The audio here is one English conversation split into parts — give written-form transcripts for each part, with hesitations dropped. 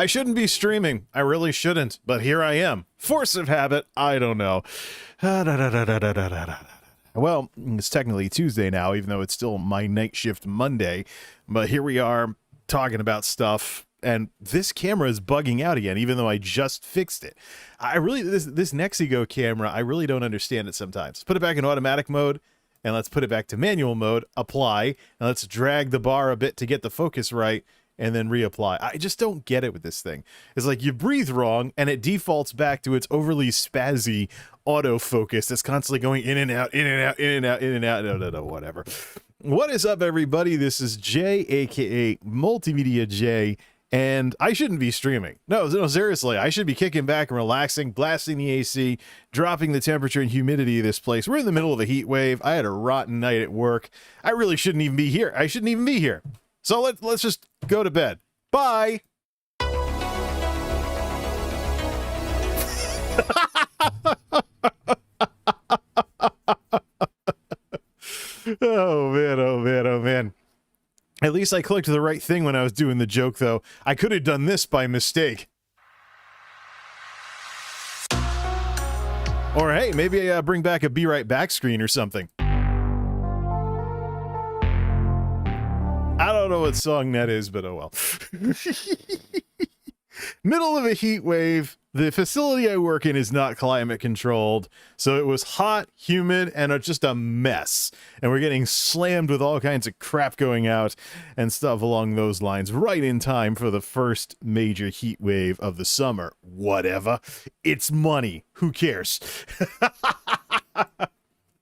I shouldn't be streaming. I really shouldn't, but here I am. Force of habit. I don't know. Well, it's technically Tuesday now, even though it's still my night shift Monday. But here we are talking about stuff, and this camera is bugging out again, even though I just fixed it. This Nexigo camera, I really don't understand it sometimes. Put it back in automatic mode, and let's put it back to manual mode, apply, and let's drag the bar a bit to get the focus right, and then reapply. I just don't get it with this thing. It's like you breathe wrong, and it defaults back to its overly spazzy autofocus that's constantly going in and out, in and out, in and out, in and out. No, whatever. What is up, everybody? This is Jay, aka MultimediaJay, and I shouldn't be streaming. No, seriously, I should be kicking back and relaxing, blasting the AC, dropping the temperature and humidity of this place. We're in the middle of a heat wave. I had a rotten night at work. I really shouldn't even be here. I shouldn't even be here. So let's just go to bed. Bye. Oh man, oh man, oh man. At least I clicked the right thing when I was doing the joke, though. I could have done this by mistake. Or hey, maybe I bring back a Be Right Back screen or something. I don't know what song that is, but oh well. Middle of a heat wave. The facility I work in is not climate controlled, so it was hot, humid, and just a mess. And we're getting slammed with all kinds of crap going out and stuff along those lines right in time for the first major heat wave of the summer. Whatever. It's money. Who cares?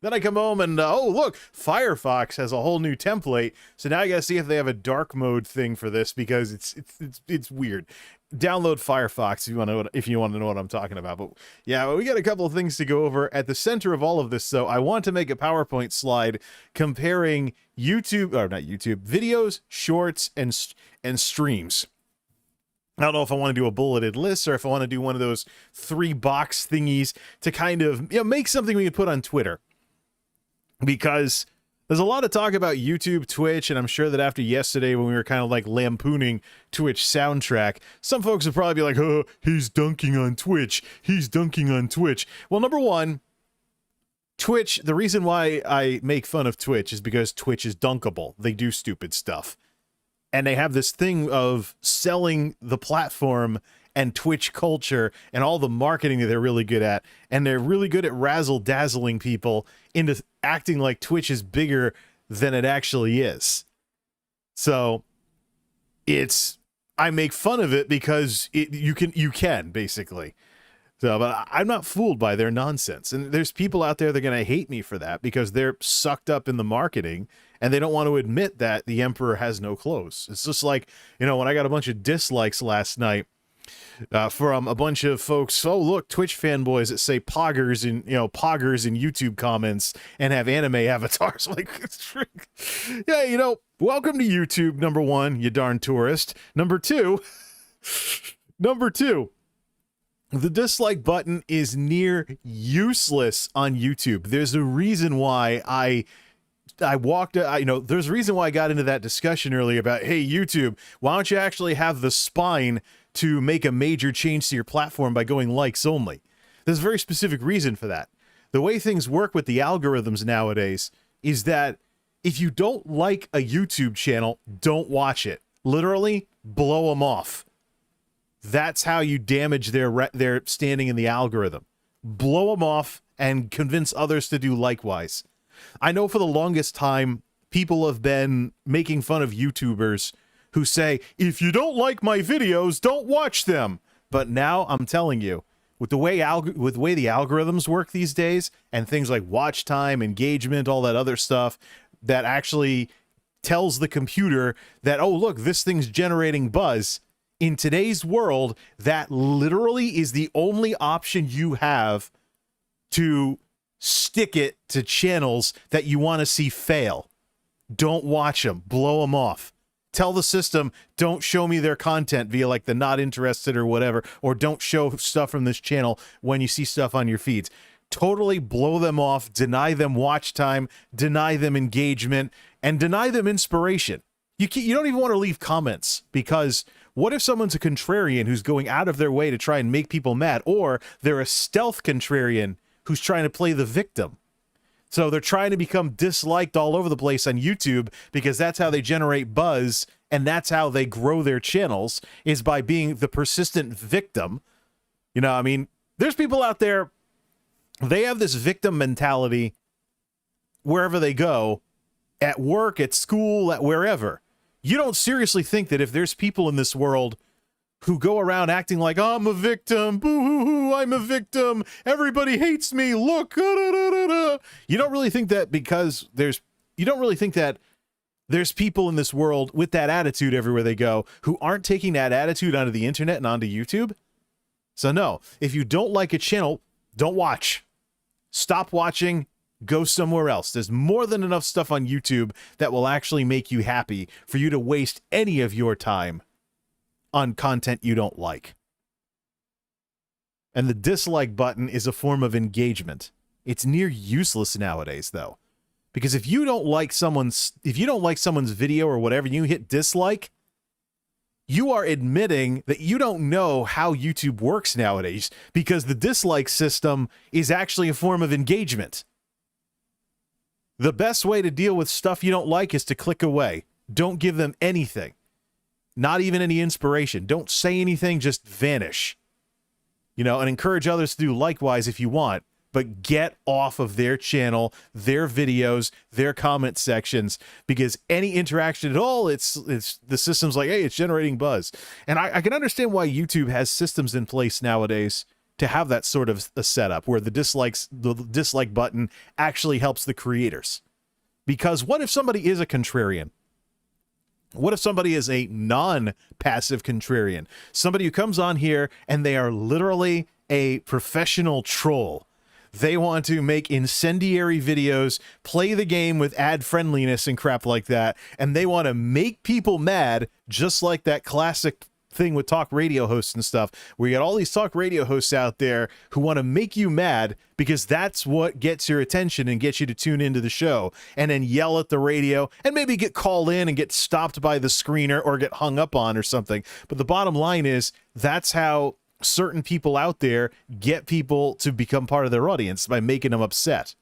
Then I come home and, oh, look, Firefox has a whole new template. So now I gotta see if they have a dark mode thing for this, because it's weird. Download Firefox if you want to know what I'm talking about. But yeah, we got a couple of things to go over. At the center of all of this, though, I want to make a PowerPoint slide comparing videos, shorts, and streams. I don't know if I want to do a bulleted list or if I want to do one of those 3-box thingies to kind of, make something we can put on Twitter. Because there's a lot of talk about YouTube, Twitch, and I'm sure that after yesterday when we were kind of like lampooning Twitch soundtrack, some folks would probably be like, oh, he's dunking on Twitch. He's dunking on Twitch. Well, number one, Twitch, the reason why I make fun of Twitch is because Twitch is dunkable. They do stupid stuff. And they have this thing of selling the platform and Twitch culture and all the marketing that they're really good at. And they're really good at razzle-dazzling people into acting like Twitch is bigger than it actually is. So I make fun of it because you can basically. So, but I'm not fooled by their nonsense. And there's people out there that are going to hate me for that because they're sucked up in the marketing and they don't want to admit that the emperor has no clothes. It's just like, when I got a bunch of dislikes last night from a bunch of folks. Oh, look, Twitch fanboys that say poggers in YouTube comments and have anime avatars. Like, yeah, welcome to YouTube. Number one, you darn tourist. Number two, the dislike button is near useless on YouTube. There's a reason why there's a reason why I got into that discussion earlier about, hey, YouTube, why don't you actually have the spine to make a major change to your platform by going likes only? There's a very specific reason for that. The way things work with the algorithms nowadays is that if you don't like a YouTube channel, don't watch it. Literally, blow them off. That's how you damage their standing in the algorithm. Blow them off and convince others to do likewise. I know for the longest time, people have been making fun of YouTubers who say, if you don't like my videos, don't watch them. But now I'm telling you, with the way the algorithms work these days, and things like watch time, engagement, all that other stuff, that actually tells the computer that, oh, look, this thing's generating buzz. In today's world, that literally is the only option you have to stick it to channels that you want to see fail. Don't watch them. Blow them off. Tell the system, don't show me their content via like the not interested or whatever, or don't show stuff from this channel when you see stuff on your feeds. Totally blow them off, deny them watch time, deny them engagement, and deny them inspiration. You don't even want to leave comments, because What if someone's a contrarian who's going out of their way to try and make people mad, or they're a stealth contrarian who's trying to play the victim? So they're trying to become disliked all over the place on YouTube because that's how they generate buzz, and that's how they grow their channels, is by being the persistent victim. You know, I mean, there's people out there, they have this victim mentality wherever they go, at work, at school, at wherever. You don't seriously think that if there's people in this world who go around acting like, I'm a victim, boo-hoo-hoo, I'm a victim, everybody hates me, look, da-da-da-da-da. You don't really think that there's people in this world with that attitude everywhere they go who aren't taking that attitude onto the internet and onto YouTube? So no, if you don't like a channel, don't watch. Stop watching, go somewhere else. There's more than enough stuff on YouTube that will actually make you happy for you to waste any of your time on content you don't like. And the dislike button is a form of engagement. It's near useless nowadays, though. Because if you don't like someone's video or whatever, you hit dislike, you are admitting that you don't know how YouTube works nowadays, because the dislike system is actually a form of engagement. The best way to deal with stuff you don't like is to click away. Don't give them anything. Not even any inspiration. Don't say anything, just vanish. You know, and encourage others to do likewise if you want, but get off of their channel, their videos, their comment sections, because any interaction at all, it's the system's like, hey, it's generating buzz. And I can understand why YouTube has systems in place nowadays to have that sort of a setup where the dislike button actually helps the creators. Because what if somebody is a contrarian? What if somebody is a non-passive contrarian? Somebody who comes on here and they are literally a professional troll. They want to make incendiary videos, play the game with ad friendliness and crap like that, and they want to make people mad, just like that classic thing with talk radio hosts and stuff, where you got all these talk radio hosts out there who want to make you mad because that's what gets your attention and gets you to tune into the show, and then yell at the radio and maybe get called in and get stopped by the screener or get hung up on or something. But the bottom line is, that's how certain people out there get people to become part of their audience, by making them upset.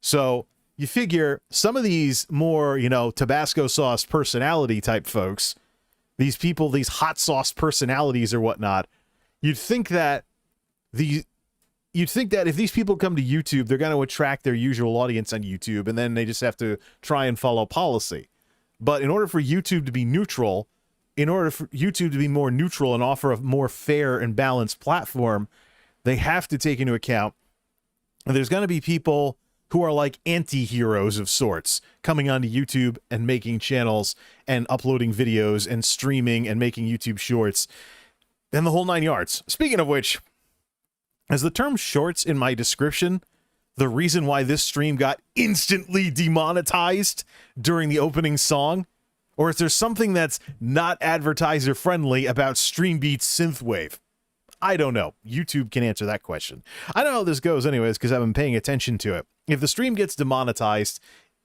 So you figure some of these more, you know, Tabasco sauce personality type folks, these people, these hot sauce personalities or whatnot, you'd think that if these people come to YouTube, they're going to attract their usual audience on YouTube, and then they just have to try and follow policy. But in order for YouTube to be neutral, in order for YouTube to be more neutral and offer a more fair and balanced platform, they have to take into account that there's going to be people who are like anti-heroes of sorts coming onto YouTube and making channels and uploading videos and streaming and making YouTube shorts and the whole 9 yards. Speaking of which, is the term shorts in my description the reason why this stream got instantly demonetized during the opening song? Or is there something that's not advertiser friendly about Streambeat's synthwave? I don't know. YouTube can answer that question. I know how this goes anyways, because I've been paying attention to it. If the stream gets demonetized,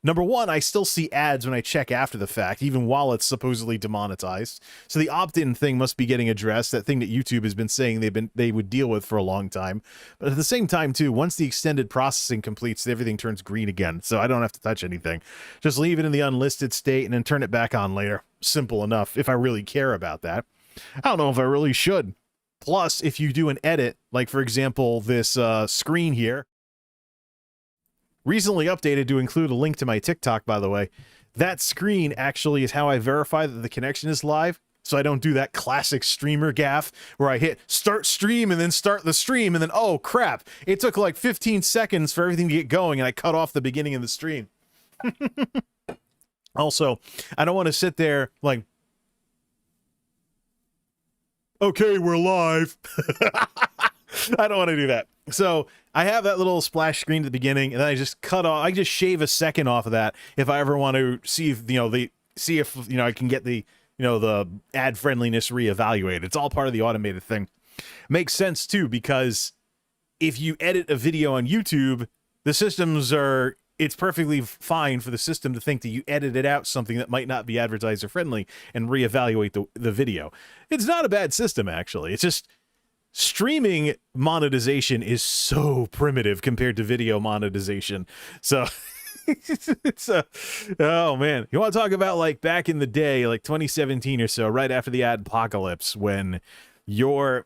number one, I still see ads when I check after the fact, even while it's supposedly demonetized. So the opt-in thing must be getting addressed, that thing that YouTube has been saying they would deal with for a long time. But at the same time, too, once the extended processing completes, everything turns green again, so I don't have to touch anything. Just leave it in the unlisted state and then turn it back on later. Simple enough, if I really care about that. I don't know if I really should. Plus, if you do an edit, like, for example, this screen here, recently updated to include a link to my TikTok, by the way, that screen actually is how I verify that the connection is live, so I don't do that classic streamer gaffe where I hit start stream and then start the stream, and then, oh, crap, it took like 15 seconds for everything to get going, and I cut off the beginning of the stream. Also, I don't want to sit there like, okay, we're live. I don't want to do that. So I have that little splash screen at the beginning, and then I just cut off. I just shave a second off of that if I ever want to see if I can get the the ad friendliness reevaluated. It's all part of the automated thing. Makes sense too, because if you edit a video on YouTube, the systems are it's perfectly fine for the system to think that you edited out something that might not be advertiser friendly and reevaluate the video. It's not a bad system, actually. It's just streaming monetization is so primitive compared to video monetization. So it's oh man, you want to talk about like back in the day, like 2017 or so, right after the adpocalypse, when you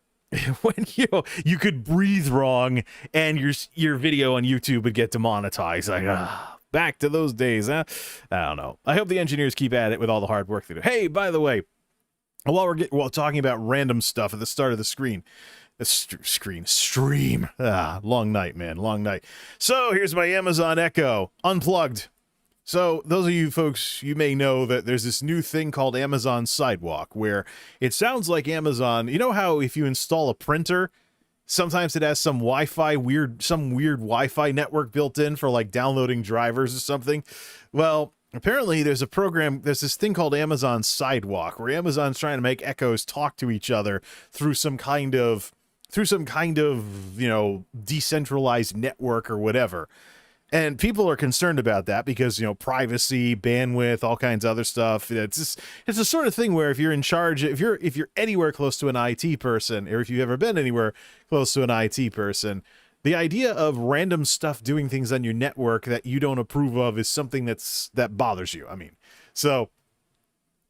could breathe wrong and your video on YouTube would get demonetized. Like, back to those days, huh? I don't know. I hope the engineers keep at it with all the hard work they do. Hey, by the way, while talking about random stuff at the start of the stream. Long night, man, long night. So here's my Amazon Echo unplugged. So those of you folks, you may know that there's this new thing called Amazon Sidewalk, where it sounds like Amazon. You know how if you install a printer, sometimes it has some weird Wi-Fi network built in for like downloading drivers or something. Well, apparently there's this thing called Amazon Sidewalk, where Amazon's trying to make Echoes talk to each other through some kind of, decentralized network or whatever. And people are concerned about that because, privacy, bandwidth, all kinds of other stuff. It's the sort of thing where if you're in charge, if you're anywhere close to an IT person, or if you've ever been anywhere close to an IT person, the idea of random stuff doing things on your network that you don't approve of is something that bothers you. I mean, so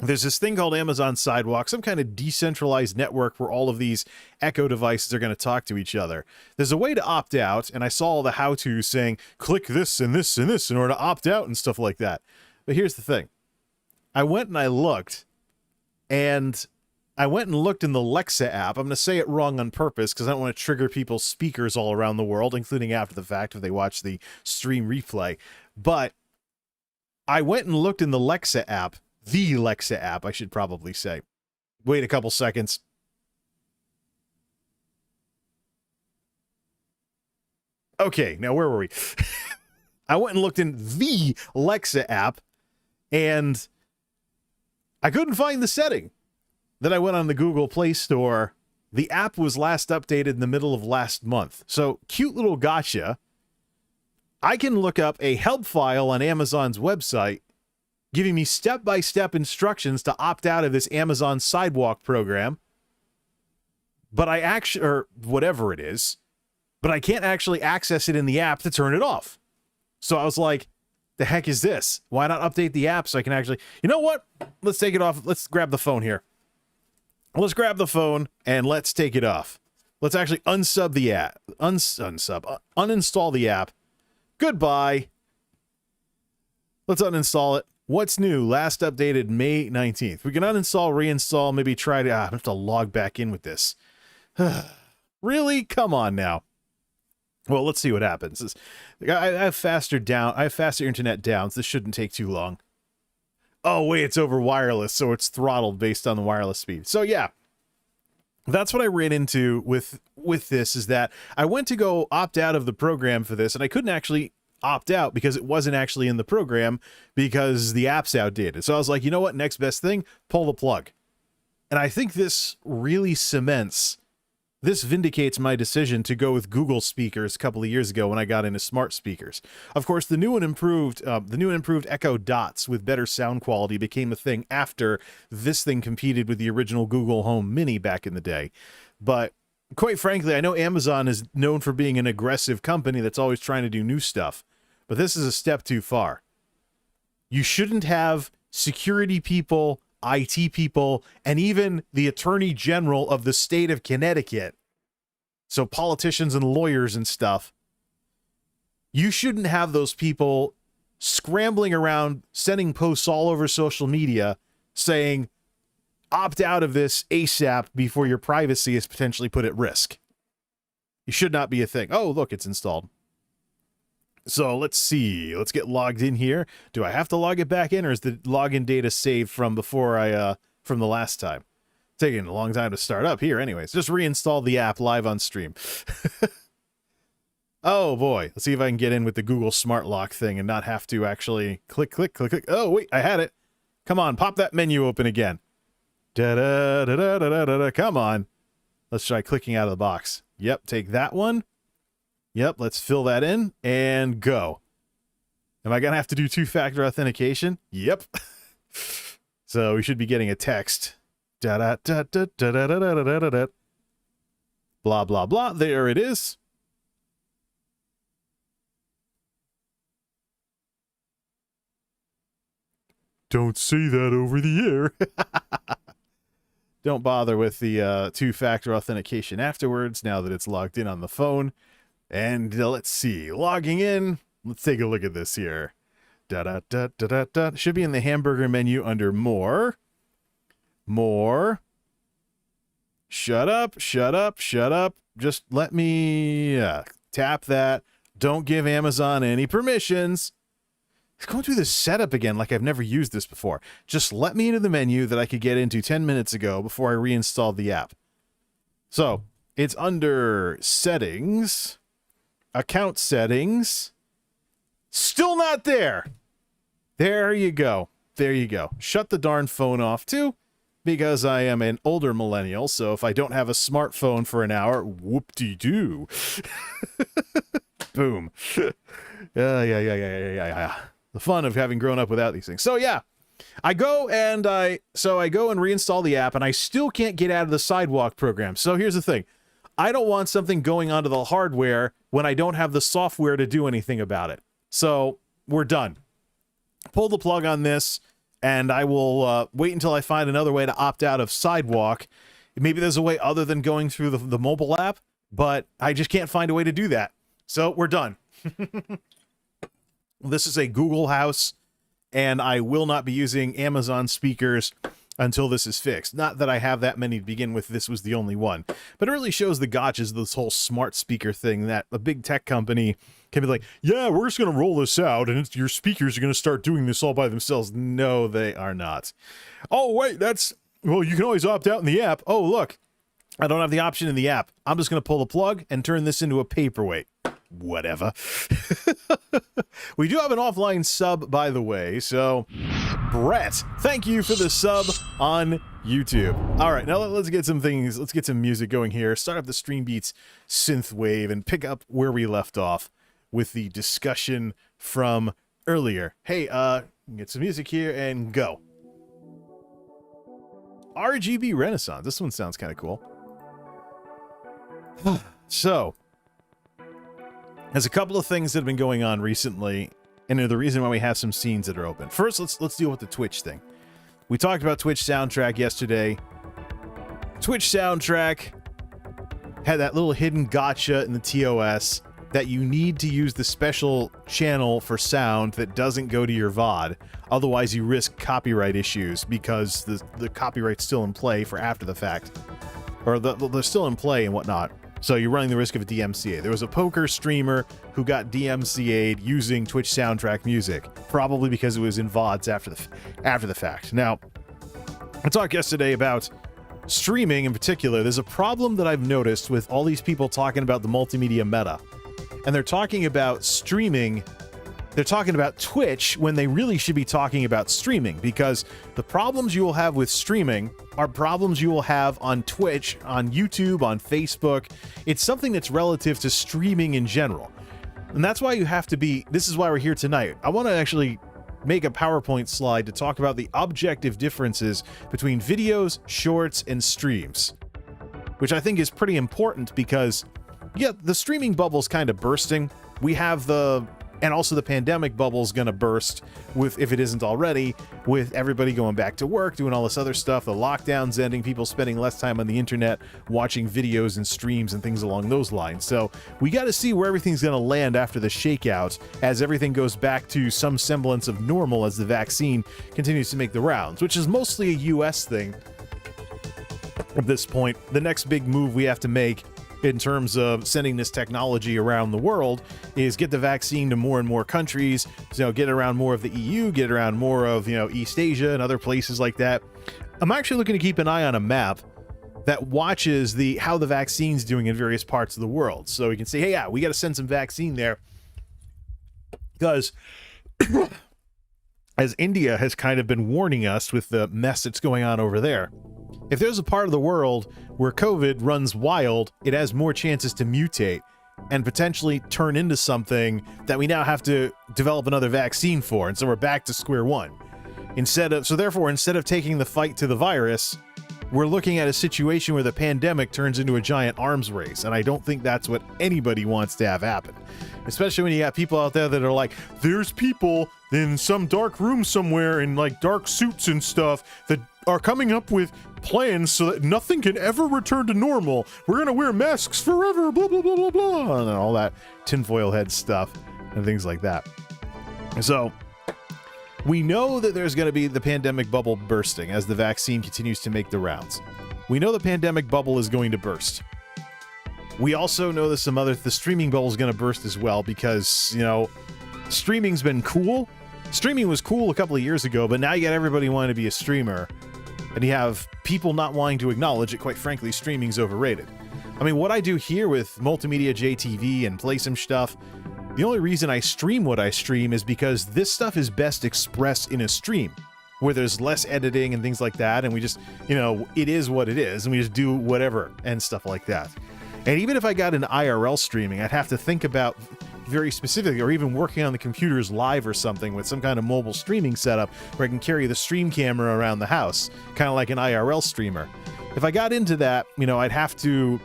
there's this thing called Amazon Sidewalk, some kind of decentralized network where all of these Echo devices are going to talk to each other. There's a way to opt out, and I saw all the how-tos saying, click this and this and this in order to opt out and stuff like that. But here's the thing. I went and looked in the Alexa app. I'm going to say it wrong on purpose because I don't want to trigger people's speakers all around the world, including after the fact if they watch the stream replay. But I went and looked in the Alexa app, I should probably say. Wait a couple seconds. Okay, now where were we? I went and looked in the Alexa app, and I couldn't find the setting. Then I went on the Google Play Store. The app was last updated in the middle of last month. So, cute little gotcha. I can look up a help file on Amazon's website giving me step-by-step instructions to opt out of this Amazon Sidewalk program. But or whatever it is, but I can't actually access it in the app to turn it off. So I was like, the heck is this? Why not update the app so I can actually, you know what? Let's take it off. Let's grab the phone here. Let's grab the phone and let's take it off. Let's actually unsub the app, uninstall the app. Goodbye. Let's uninstall it. What's new? Last updated May 19th. We can uninstall, reinstall, maybe try to, I have to log back in with this. Really? Come on now. Well, let's see what happens. I have faster internet downs. This shouldn't take too long. Oh, wait, it's over wireless, so it's throttled based on the wireless speed. So, yeah, that's what I ran into with this, is that I went to go opt out of the program for this, and I couldn't actually opt out because it wasn't actually in the program because the app's outdated. So I was like, you know what? Next best thing, pull the plug. And I think this really this vindicates my decision to go with Google speakers a couple of years ago when I got into smart speakers. Of course, the new and improved Echo Dots with better sound quality became a thing after this thing competed with the original Google Home Mini back in the day. But quite frankly, I know Amazon is known for being an aggressive company that's always trying to do new stuff, but this is a step too far. You shouldn't have security people, IT people, and even the Attorney General of the state of Connecticut, so politicians and lawyers and stuff, you shouldn't have those people scrambling around, sending posts all over social media saying, opt out of this ASAP before your privacy is potentially put at risk. It should not be a thing. Oh, look, it's installed. So let's see. Let's get logged in here. Do I have to log it back in, or is the login data saved from before from the last time? Taking a long time to start up here. Anyways, just reinstall the app live on stream. Oh boy. Let's see if I can get in with the Google Smart Lock thing and not have to actually click. Oh wait, I had it. Come on, pop that menu open again. Da-da-da-da-da-da-da. Come on. Let's try clicking out of the box. Yep, take that one. Yep, let's fill that in and go. Am I going to have to do two-factor authentication? Yep. So we should be getting a text. Blah, blah, blah. There it is. Don't say that over the air. Don't bother with the two-factor authentication afterwards now that it's logged in on the phone. And let's see. Logging in. Let's take a look at this here. Should be in the hamburger menu under more. More. Shut up, shut up, shut up. Just let me tap that. Don't give Amazon any permissions. It's going through the setup again like I've never used this before. Just let me into the menu that I could get into 10 minutes ago before I reinstalled the app. So, it's under settings, account settings. Still not there. There you go. There you go. Shut the darn phone off too, because I am an older millennial, so if I don't have a smartphone for an hour, whoop-de-doo. Boom. Yeah. The fun of having grown up without these things. So yeah, I go and reinstall the app, and I still can't get out of the Sidewalk program. So here's the thing. I don't want something going onto the hardware when I don't have the software to do anything about it. So we're done. Pull the plug on this, and I will wait until I find another way to opt out of Sidewalk. Maybe there's a way other than going through the mobile app, but I just can't find a way to do that. So we're done. This is a Google house, and I will not be using Amazon speakers until this is fixed. Not that I have that many to begin with. This was the only one. But it really shows the gotchas of this whole smart speaker thing, that a big tech company can be like, yeah, we're just going to roll this out, and your speakers are going to start doing this all by themselves. No, they are not. Oh, wait, well, you can always opt out in the app. Oh, look, I don't have the option in the app. I'm just going to pull the plug and turn this into a paperweight. Whatever. We do have an offline sub, by the way, so Brett, thank you for the sub on YouTube. All right, now let's get some things. Let's get some music going here. Start up the Stream Beats synth wave and pick up where we left off with the discussion from earlier. Hey, get some music here and go. RGB Renaissance. This one sounds kind of cool. So, there's a couple of things that have been going on recently, and they're the reason why we have some scenes that are open. First, let's deal with the Twitch thing. We talked about Twitch soundtrack yesterday. Twitch soundtrack had that little hidden gotcha in the TOS that you need to use the special channel for sound that doesn't go to your VOD. Otherwise, you risk copyright issues because the copyright's still in play for after the fact. Or they're still in play and whatnot. So you're running the risk of a DMCA. There was a poker streamer who got DMCA'd using Twitch soundtrack music, probably because it was in VODs after the fact. Now, I talked yesterday about streaming in particular. There's a problem that I've noticed with all these people talking about the multimedia meta. And they're talking about streaming. They're talking about Twitch when they really should be talking about streaming, because the problems you will have with streaming are problems you will have on Twitch, on YouTube, on Facebook. It's something that's relative to streaming in general. And that's why you have to be, this is why we're here tonight. I want to actually make a PowerPoint slide to talk about the objective differences between videos, shorts, and streams, which I think is pretty important because, yeah, the streaming bubble's kind of bursting. We have and also the pandemic bubble's gonna burst with, if it isn't already, with everybody going back to work, doing all this other stuff, the lockdown's ending, people spending less time on the internet, watching videos and streams and things along those lines. So we got to see where everything's gonna land after the shakeout, as everything goes back to some semblance of normal as the vaccine continues to make the rounds, which is mostly a US thing at this point. The next big move we have to make in terms of sending this technology around the world is get the vaccine to more and more countries, get around more of the EU, get around more of, East Asia and other places like that. I'm actually looking to keep an eye on a map that watches how the vaccine's doing in various parts of the world. So we can say, hey, yeah, we got to send some vaccine there. Because as India has kind of been warning us with the mess that's going on over there, if there's a part of the world where COVID runs wild, it has more chances to mutate. and potentially turn into something that we now have to develop another vaccine for. And so we're back to square one. Instead of taking the fight to the virus, we're looking at a situation where the pandemic turns into a giant arms race. And I don't think that's what anybody wants to have happen. Especially when you got people out there that are like, there's people in some dark room somewhere in like dark suits and stuff that are coming up with plans so that nothing can ever return to normal. We're going to wear masks forever, blah, blah, blah, blah, blah, and all that tinfoil head stuff and things like that. So we know that there's going to be the pandemic bubble bursting as the vaccine continues to make the rounds. We know the pandemic bubble is going to burst. We also know that the streaming bubble is going to burst as well because, streaming's been cool. Streaming was cool a couple of years ago, but now you got everybody wanting to be a streamer, and you have people not wanting to acknowledge that, quite frankly, streaming's overrated. I mean, what I do here with MultimediaJay TV and play some stuff, the only reason I stream what I stream is because this stuff is best expressed in a stream, where there's less editing and things like that, and we just, it is what it is, and we just do whatever and stuff like that. And even if I got an IRL streaming, I'd have to think about very specifically, or even working on the computers live or something with some kind of mobile streaming setup where I can carry the stream camera around the house, kind of like an IRL streamer. If I got into that, I'd have to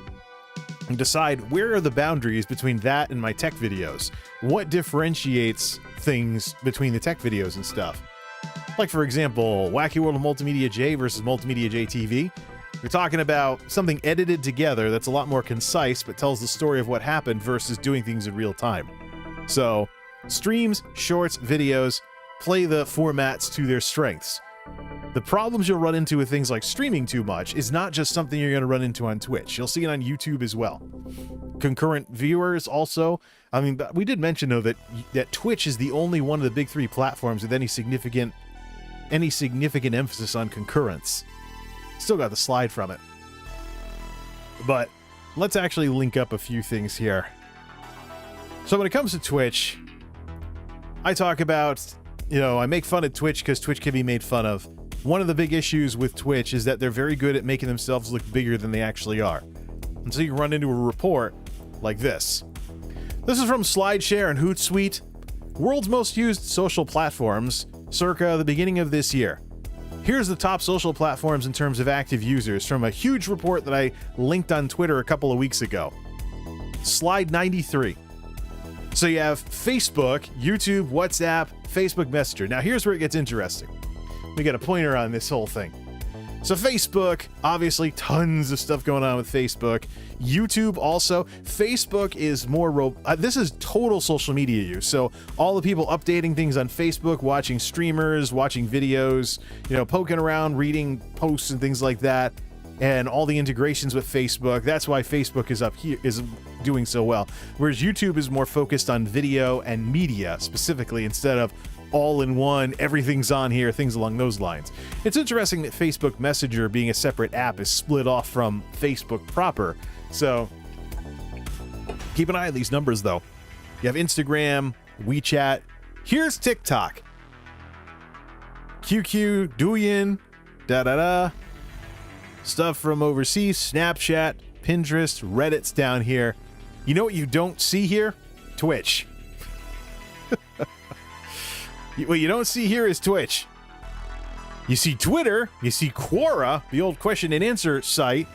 decide where are the boundaries between that and my tech videos. What differentiates things between the tech videos and stuff? Like, for example, Wacky World of MultimediaJay versus MultimediaJay TV. We're talking about something edited together that's a lot more concise but tells the story of what happened versus doing things in real time. So, streams, shorts, videos, play the formats to their strengths. The problems you'll run into with things like streaming too much is not just something you're going to run into on Twitch. You'll see it on YouTube as well. Concurrent viewers also. I mean, we did mention, though, that Twitch is the only one of the big three platforms with any significant emphasis on concurrence. Still got the slide from it. But let's actually link up a few things here. So when it comes to Twitch, I talk about, I make fun of Twitch because Twitch can be made fun of. One of the big issues with Twitch is that they're very good at making themselves look bigger than they actually are. And so you run into a report like this. This is from SlideShare and Hootsuite, world's most used social platforms, circa the beginning of this year. Here's the top social platforms in terms of active users from a huge report that I linked on Twitter a couple of weeks ago. Slide 93. So you have Facebook, YouTube, WhatsApp, Facebook Messenger. Now here's where it gets interesting. We got a pointer on this whole thing. So Facebook, obviously tons of stuff going on with Facebook. YouTube also. Facebook is more this is total social media use. So all the people updating things on Facebook, watching streamers, watching videos, poking around, reading posts and things like that, and all the integrations with Facebook. That's why Facebook is up here, is doing so well. Whereas YouTube is more focused on video and media specifically instead of all in one, everything's on here, things along those lines. It's interesting that Facebook Messenger, being a separate app, is split off from Facebook proper. So keep an eye on these numbers, though. You have Instagram, WeChat. Here's TikTok. QQ, Douyin, da-da-da. Stuff from overseas, Snapchat, Pinterest, Reddit's down here. You know what you don't see here? Twitch. What you don't see here is Twitch. You see Twitter, you see Quora, the old question and answer site,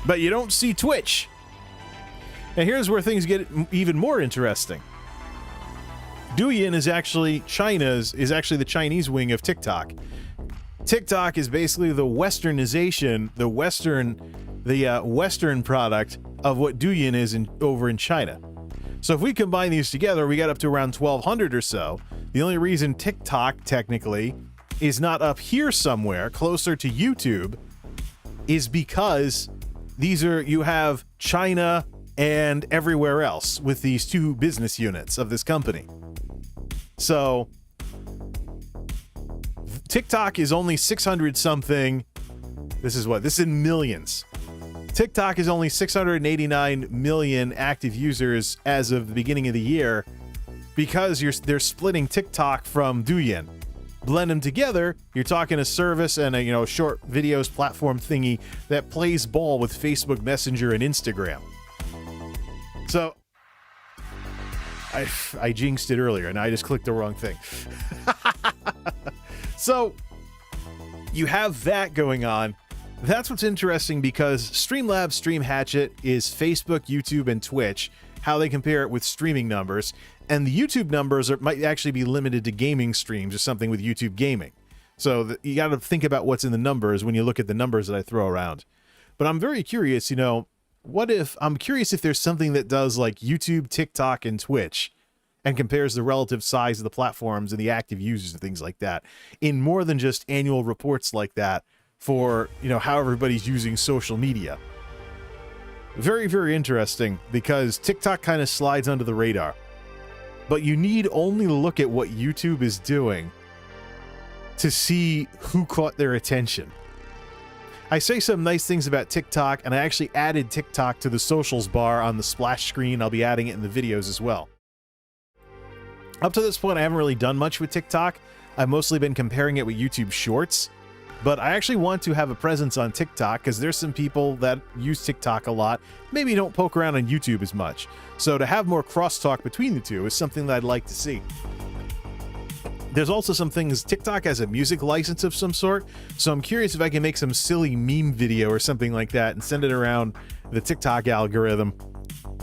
but you don't see Twitch. And here's where things get even more interesting. Douyin is actually the Chinese wing of TikTok. TikTok is basically the westernization, the Western product of what Douyin is over in China. So if we combine these together, we got up to around 1,200 or so. The only reason TikTok, technically, is not up here somewhere, closer to YouTube, is because you have China and everywhere else with these two business units of this company. So TikTok is only 600 something. This is in millions. TikTok is only 689 million active users as of the beginning of the year because they're splitting TikTok from Douyin. Blend them together, you're talking a service and a short videos platform thingy that plays ball with Facebook Messenger and Instagram. So I jinxed it earlier, and I just clicked the wrong thing. So you have that going on. That's what's interesting, because Streamlabs Stream Hatchet is Facebook, YouTube, and Twitch, how they compare it with streaming numbers. And the YouTube numbers might actually be limited to gaming streams or something with YouTube gaming. So you got to think about what's in the numbers when you look at the numbers that I throw around. But I'm very curious, I'm curious if there's something that does like YouTube, TikTok, and Twitch and compares the relative size of the platforms and the active users and things like that in more than just annual reports like that for, how everybody's using social media. Very, very interesting, because TikTok kind of slides under the radar. But you need only look at what YouTube is doing to see who caught their attention. I say some nice things about TikTok, and I actually added TikTok to the socials bar on the splash screen. I'll be adding it in the videos as well. Up to this point, I haven't really done much with TikTok. I've mostly been comparing it with YouTube Shorts. But I actually want to have a presence on TikTok, because there's some people that use TikTok a lot, maybe don't poke around on YouTube as much. So to have more crosstalk between the two is something that I'd like to see. There's also some things, TikTok has a music license of some sort, so I'm curious if I can make some silly meme video or something like that and send it around the TikTok algorithm.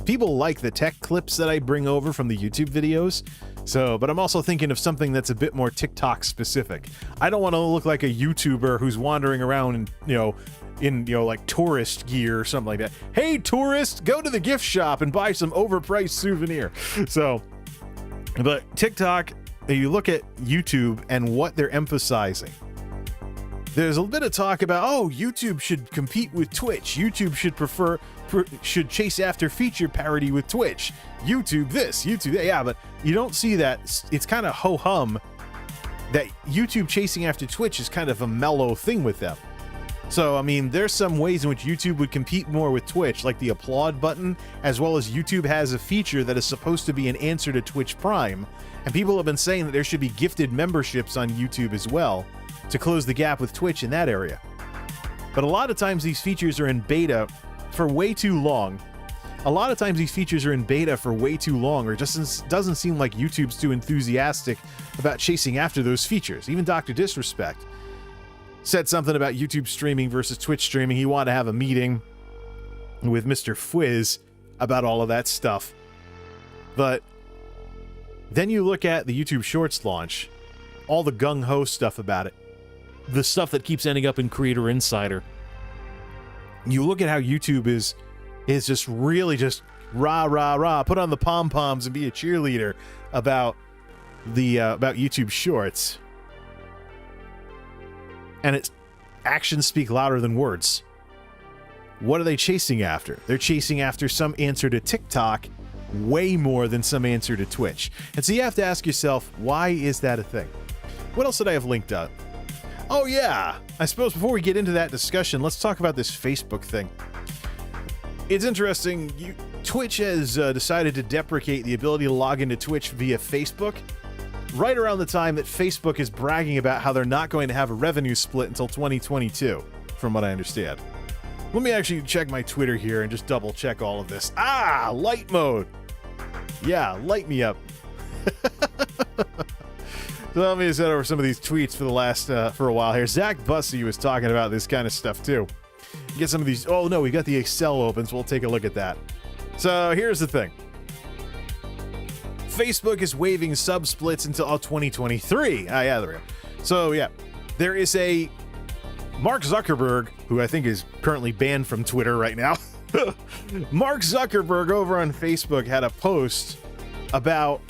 People like the tech clips that I bring over from the YouTube videos, but I'm also thinking of something that's a bit more TikTok specific. I don't want to look like a YouTuber who's wandering around in like tourist gear or something like that. Hey tourist, go to the gift shop and buy some overpriced souvenir. But TikTok, you look at YouTube and what they're emphasizing. There's a bit of talk about, YouTube should compete with Twitch. YouTube should chase after feature parity with Twitch. YouTube this, YouTube that. Yeah, but you don't see that. It's kind of ho-hum that YouTube chasing after Twitch is kind of a mellow thing with them. So, I mean, there's some ways in which YouTube would compete more with Twitch, like the applaud button, as well as YouTube has a feature that is supposed to be an answer to Twitch Prime. And people have been saying that there should be gifted memberships on YouTube as well to close the gap with Twitch in that area. But a lot of times these features are in beta for way too long. Or it just doesn't seem like YouTube's too enthusiastic about chasing after those features. Even Dr. Disrespect said something about YouTube streaming versus Twitch streaming. He wanted to have a meeting with Mr. Fwiz about all of that stuff. But then you look at the YouTube Shorts launch, all the gung-ho stuff about it, the stuff that keeps ending up in Creator Insider. You look at how YouTube is just really just rah, rah, rah, put on the pom-poms and be a cheerleader about about YouTube Shorts. And its actions speak louder than words. What are they chasing after? They're chasing after some answer to TikTok way more than some answer to Twitch. And so you have to ask yourself, why is that a thing? What else did I have linked up? Oh yeah, I suppose before we get into that discussion, let's talk about this Facebook thing. It's interesting, Twitch has decided to deprecate the ability to log into Twitch via Facebook, right around the time that Facebook is bragging about how they're not going to have a revenue split until 2022, from what I understand. Let me actually check my Twitter here and just double check all of this. Light mode. Yeah, light me up. So let me just head over some of these tweets for a while here. Zach Bussey was talking about this kind of stuff too. Get some of these. Oh no, we got the Excel open, so we'll take a look at that. So here's the thing. Facebook is waiving sub splits until 2023. Yeah, there we go. So yeah, there is a Mark Zuckerberg, who I think is currently banned from Twitter right now. Mark Zuckerberg over on Facebook had a post about.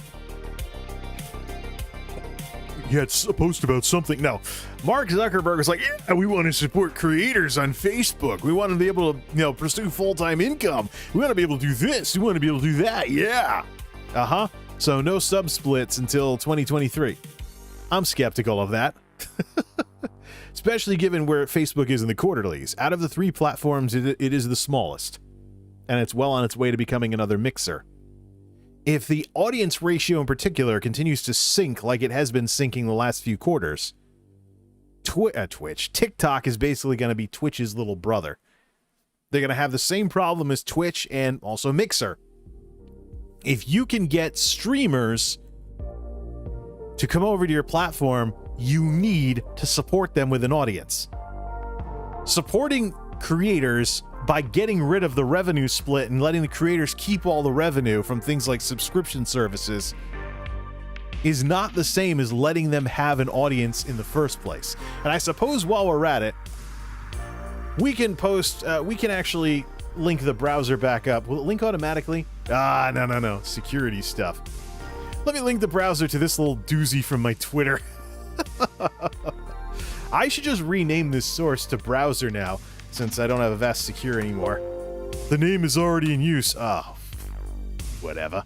He had a post about something. No, Mark Zuckerberg was like, yeah, we want to support creators on Facebook. We want to be able to, pursue full-time income. We want to be able to do this. We want to be able to do that. Yeah. So no sub splits until 2023. I'm skeptical of that. Especially given where Facebook is in the quarterlies. Out of the three platforms, it is the smallest. And it's well on its way to becoming another mixer. If the audience ratio in particular continues to sink like it has been sinking the last few quarters, TikTok is basically going to be Twitch's little brother. They're going to have the same problem as Twitch and also Mixer. if you can get streamers to come over to your platform, you need to support them with an audience. Supporting creators by getting rid of the revenue split and letting the creators keep all the revenue from things like subscription services is not the same as letting them have an audience in the first place. And I suppose while we're at it, we can actually link the browser back up. Will it link automatically? No. Security stuff. Let me link the browser to this little doozy from my Twitter. I should just rename this source to browser now, since I don't have Avast Secure anymore. The name is already in use. Oh, whatever.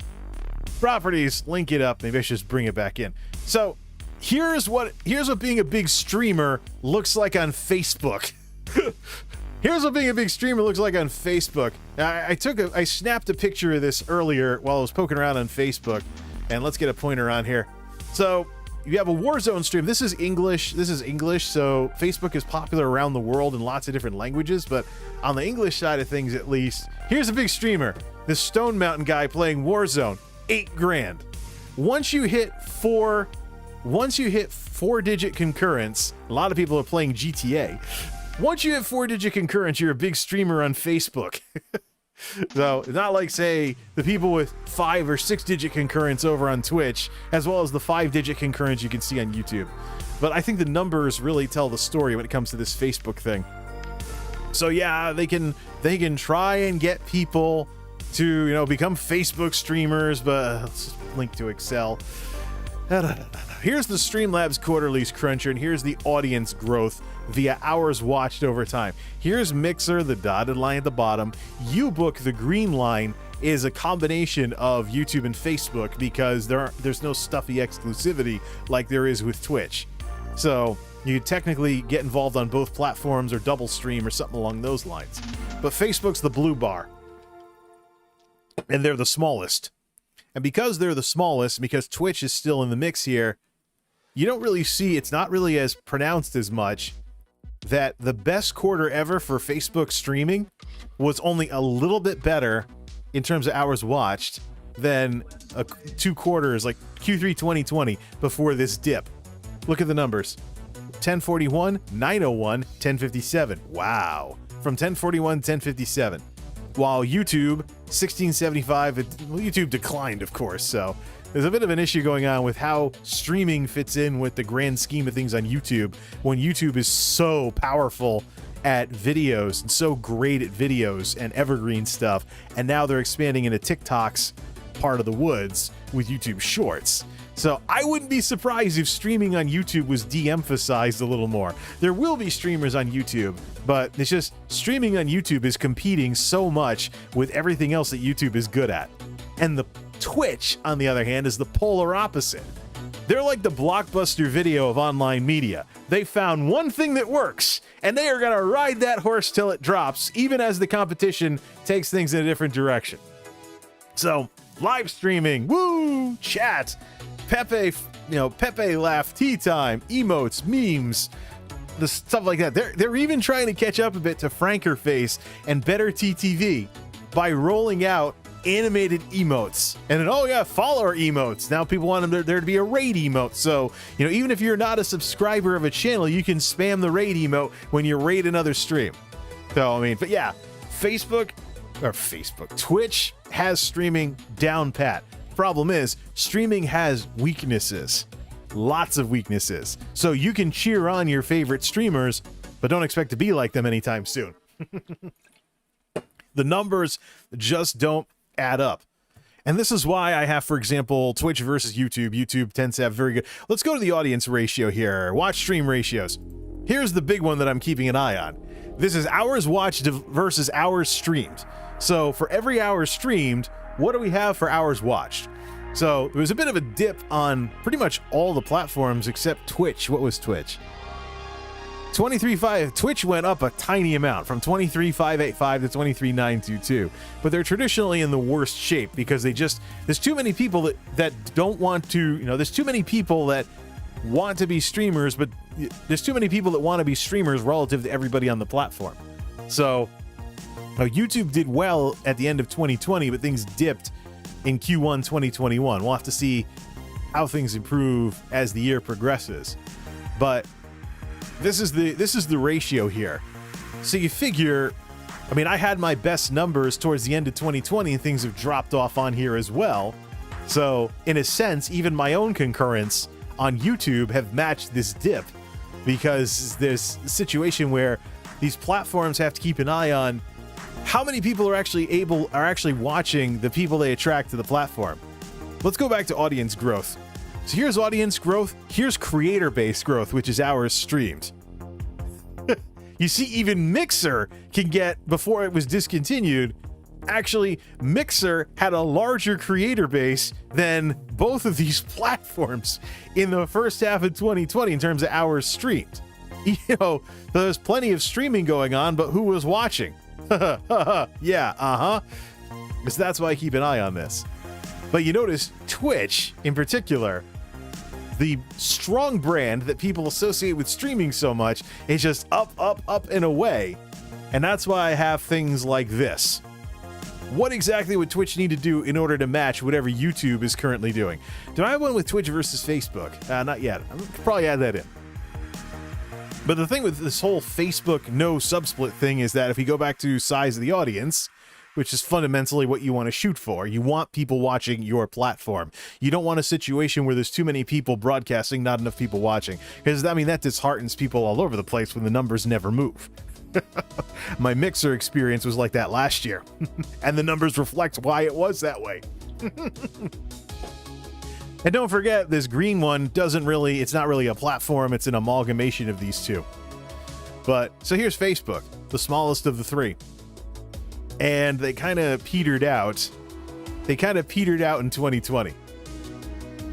Properties, link it up. Maybe I should just bring it back in. So here's what being a big streamer looks like on Facebook. Here's what being a big streamer looks like on Facebook. I snapped a picture of this earlier while I was poking around on Facebook, and let's get a pointer on here. So you have a Warzone stream. This is English, so Facebook is popular around the world in lots of different languages, but on the English side of things at least, here's a big streamer. This Stone Mountain guy playing Warzone, $8,000. Once you hit four-digit concurrence, a lot of people are playing GTA. Once you hit four-digit concurrence, you're a big streamer on Facebook. So it's not like, say, the people with 5 or 6-digit concurrence over on Twitch, as well as the 5-digit concurrence you can see on YouTube. But I think the numbers really tell the story when it comes to this Facebook thing. So yeah, they can try and get people to, become Facebook streamers, but let's just link to Excel. Here's the Streamlabs Quarterly's Cruncher, and here's the audience growth via hours watched over time. Here's Mixer, the dotted line at the bottom. Ubook, the green line, is a combination of YouTube and Facebook because there's no stuffy exclusivity like there is with Twitch. So you technically get involved on both platforms or double stream or something along those lines. But Facebook's the blue bar, and they're the smallest. And because they're the smallest, because Twitch is still in the mix here, you don't really see, it's not really as pronounced as much, that the best quarter ever for Facebook streaming was only a little bit better in terms of hours watched than 2 quarters like Q3 2020 before this dip. Look at the numbers. 1041, 901, 1057. Wow. From 1041 to 1057. While YouTube, 1675, YouTube declined, of course, so there's a bit of an issue going on with how streaming fits in with the grand scheme of things on YouTube when YouTube is so powerful at videos and so great at videos and evergreen stuff, and now they're expanding into TikTok's part of the woods with YouTube Shorts. So I wouldn't be surprised if streaming on YouTube was de-emphasized a little more. There will be streamers on YouTube, but it's just streaming on YouTube is competing so much with everything else that YouTube is good at. And the Twitch, on the other hand, is the polar opposite. They're like the Blockbuster Video of online media. They found one thing that works, and they are going to ride that horse till it drops, even as the competition takes things in a different direction. So, live streaming, woo, chat, Pepe laugh, tea time, emotes, memes, the stuff like that. They're even trying to catch up a bit to Franker Face and Better TTV by rolling out animated emotes. And then, follower emotes. Now people want there to be a raid emote. So, even if you're not a subscriber of a channel, you can spam the raid emote when you raid another stream. So, but yeah, Twitch has streaming down pat. Problem is, streaming has weaknesses. Lots of weaknesses. So you can cheer on your favorite streamers, but don't expect to be like them anytime soon. The numbers just don't add up. And this is why I have, for example, Twitch versus YouTube. YouTube tends to have very good... Let's go to the audience ratio here. Watch stream ratios. Here's the big one that I'm keeping an eye on. This is hours watched versus hours streamed. So for every hour streamed, what do we have for hours watched? So there was a bit of a dip on pretty much all the platforms except Twitch. What was Twitch? 23.5. Twitch went up a tiny amount from 23.585 to 23.922. But they're traditionally in the worst shape because there's too many people that don't want to, there's too many people that want to be streamers, but there's too many people that want to be streamers relative to everybody on the platform. So YouTube did well at the end of 2020, but things dipped in Q1 2021. We'll have to see how things improve as the year progresses. But this is the ratio here. So you figure, I mean, I had my best numbers towards the end of 2020 and things have dropped off on here as well. So in a sense, even my own concurrents on YouTube have matched this dip, because there's a situation where these platforms have to keep an eye on how many people are actually watching the people they attract to the platform. Let's go back to audience growth. So here's audience growth, here's creator base growth, which is hours streamed. You see, even Mixer can get, before it was discontinued, actually Mixer had a larger creator base than both of these platforms in the first half of 2020 in terms of hours streamed. You know, there's plenty of streaming going on, but who was watching? Yeah, because that's why I keep an eye on this. But you notice Twitch in particular, the strong brand that people associate with streaming so much, is just up, up, up and away. And that's why I have things like this. What exactly would Twitch need to do in order to match whatever YouTube is currently doing? Do I have one with Twitch versus Facebook? Not yet. I could probably add that in. But the thing with this whole Facebook no subsplit thing is that if you go back to size of the audience, which is fundamentally what you want to shoot for, you want people watching your platform. You don't want a situation where there's too many people broadcasting, not enough people watching. Because, I mean, that disheartens people all over the place when the numbers never move. My Mixer experience was like that last year. And the numbers reflect why it was that way. And don't forget, this green one it's not really a platform, it's an amalgamation of these two. But, so here's Facebook, the smallest of the three. And they kind of petered out. They kind of petered out in 2020.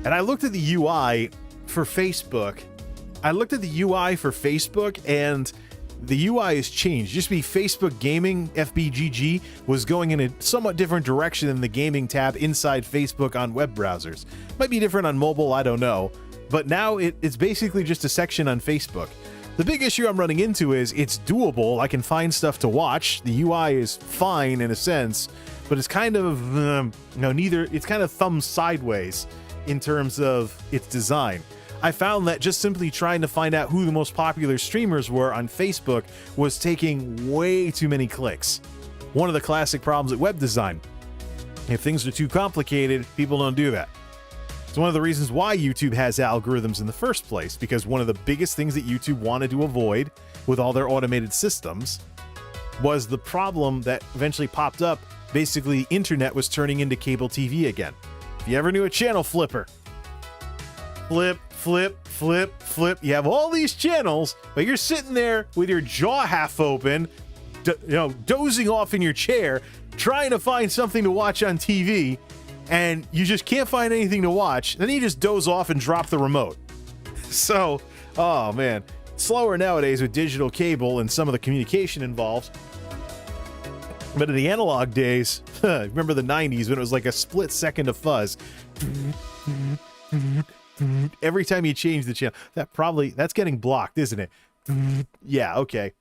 And I looked at the UI for Facebook. And the UI has changed. It used to be Facebook Gaming, FBGG, was going in a somewhat different direction than the gaming tab inside Facebook on web browsers. Might be different on mobile, I don't know. But now it's basically just a section on Facebook. The big issue I'm running into is it's doable. I can find stuff to watch. The UI is fine in a sense, but it's kind of, it's kind of thumbs sideways in terms of its design. I found that just simply trying to find out who the most popular streamers were on Facebook was taking way too many clicks. One of the classic problems with web design. If things are too complicated, people don't do that. It's one of the reasons why YouTube has algorithms in the first place, because one of the biggest things that YouTube wanted to avoid with all their automated systems was the problem that eventually popped up. Basically, internet was turning into cable TV again. If you ever knew a channel flipper, flip, flip, flip, flip. You have all these channels, but you're sitting there with your jaw half open, dozing off in your chair, trying to find something to watch on TV, and you just can't find anything to watch. Then you just doze off and drop the remote. So, oh man, slower nowadays with digital cable and some of the communication involved. But in the analog days, remember the 90s when it was like a split second of fuzz. Every time you change the channel, that's getting blocked, isn't it? Yeah, okay.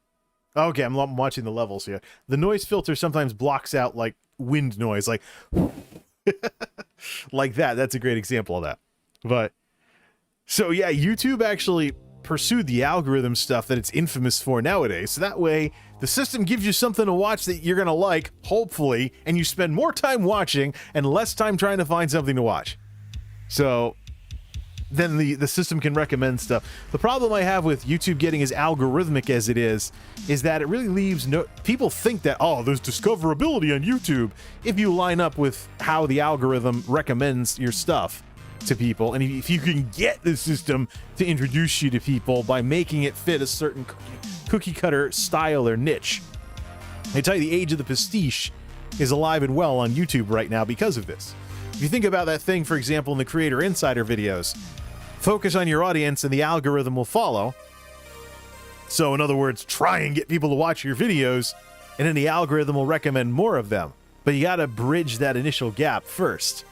Okay, I'm watching the levels here. The noise filter sometimes blocks out like wind noise, like like that. That's a great example of that. But so yeah, YouTube actually pursued the algorithm stuff that it's infamous for nowadays. So that way the system gives you something to watch that you're gonna like, hopefully, and you spend more time watching and less time trying to find something to watch. So then the system can recommend stuff. The problem I have with YouTube getting as algorithmic as it is that it really leaves people think that, oh, there's discoverability on YouTube if you line up with how the algorithm recommends your stuff to people. And if you can get the system to introduce you to people by making it fit a certain cookie cutter style or niche. I tell you, the age of the pastiche is alive and well on YouTube right now because of this. If you think about that thing, for example, in the Creator Insider videos, focus on your audience and the algorithm will follow. So in other words, try and get people to watch your videos and then the algorithm will recommend more of them. But you got to bridge that initial gap first.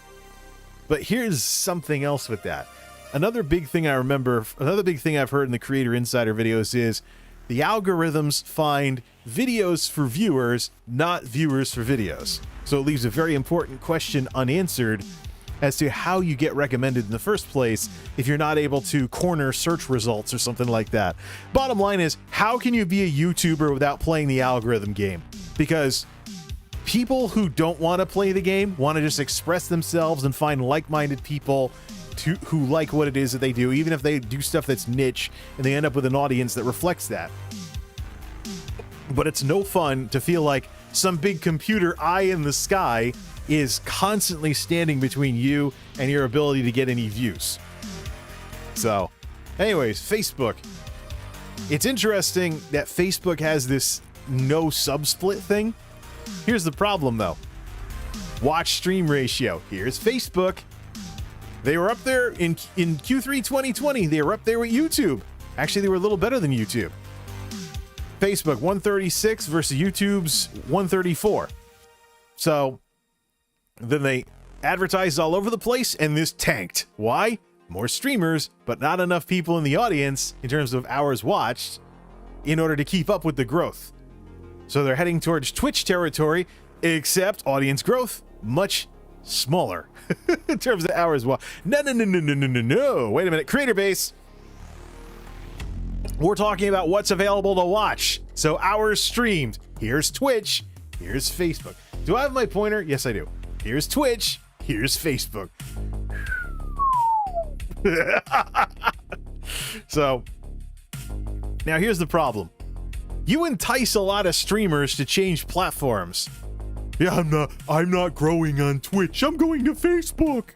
But here's something else with that. Another big thing I've heard in the Creator Insider videos is the algorithms find videos for viewers, not viewers for videos. So it leaves a very important question unanswered as to how you get recommended in the first place if you're not able to corner search results or something like that. Bottom line is, how can you be a YouTuber without playing the algorithm game? Because people who don't want to play the game want to just express themselves and find like-minded people who like what it is that they do, even if they do stuff that's niche and they end up with an audience that reflects that. But it's no fun to feel like some big computer eye in the sky is constantly standing between you and your ability to get any views. So, anyways, Facebook. It's interesting that Facebook has this no subsplit thing. Here's the problem, though. Watch stream ratio. Here's Facebook. They were up there in Q3 2020. They were up there with YouTube. Actually, they were a little better than YouTube. Facebook 136 versus YouTube's 134. So then they advertised all over the place, and this tanked. Why? More streamers, but not enough people in the audience in terms of hours watched in order to keep up with the growth. So they're heading towards Twitch territory, except audience growth much smaller in terms of hours watched. No. Wait a minute. Creator base. We're talking about what's available to watch. So hours streamed. Here's Twitch. Here's Facebook. Do I have my pointer? Yes, I do. Here's Twitch. Here's Facebook. So now here's the problem. You entice a lot of streamers to change platforms. Yeah, I'm not growing on Twitch. I'm going to Facebook.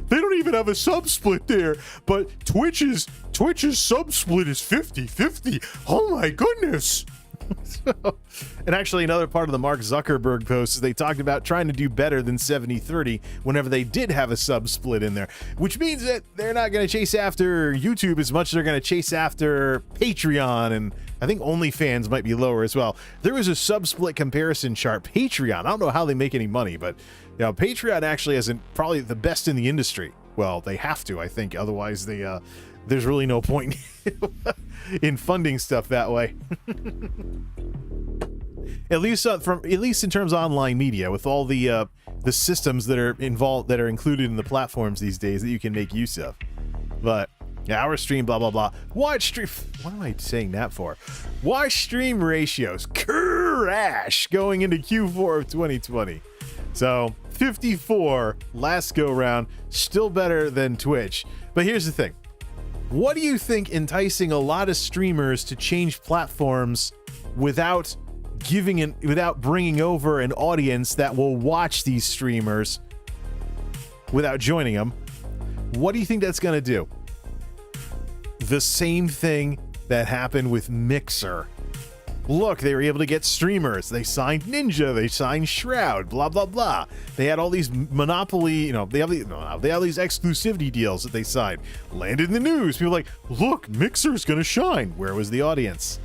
They don't even have a subsplit there, but Twitch's subsplit is 50-50. Oh my goodness. And actually, another part of the Mark Zuckerberg post is they talked about trying to do better than 70-30 whenever they did have a sub-split in there, which means that they're not going to chase after YouTube as much as they're going to chase after Patreon, and I think OnlyFans might be lower as well. There was a sub-split comparison chart. Patreon, I don't know how they make any money, but you know, Patreon actually isn't probably the best in the industry. Well, they have to, I think, otherwise there's really no point in funding stuff that way. At least in terms of online media, with all the systems that are involved, that are included in the platforms these days that you can make use of. But yeah, our stream, blah blah blah. Watch stream. What am I saying that for? Watch stream ratios crash going into Q4 of 2020. So 54 last go round, still better than Twitch. But here's the thing. What do you think enticing a lot of streamers to change platforms without bringing over an audience that will watch these streamers without joining them? What do you think that's going to do? The same thing that happened with Mixer. Look, they were able to get streamers. They signed Ninja. They signed Shroud. Blah blah blah. They had all these monopoly. You know, they have these exclusivity deals that they signed. Landed in the news. People were like, look, Mixer's gonna shine. Where was the audience?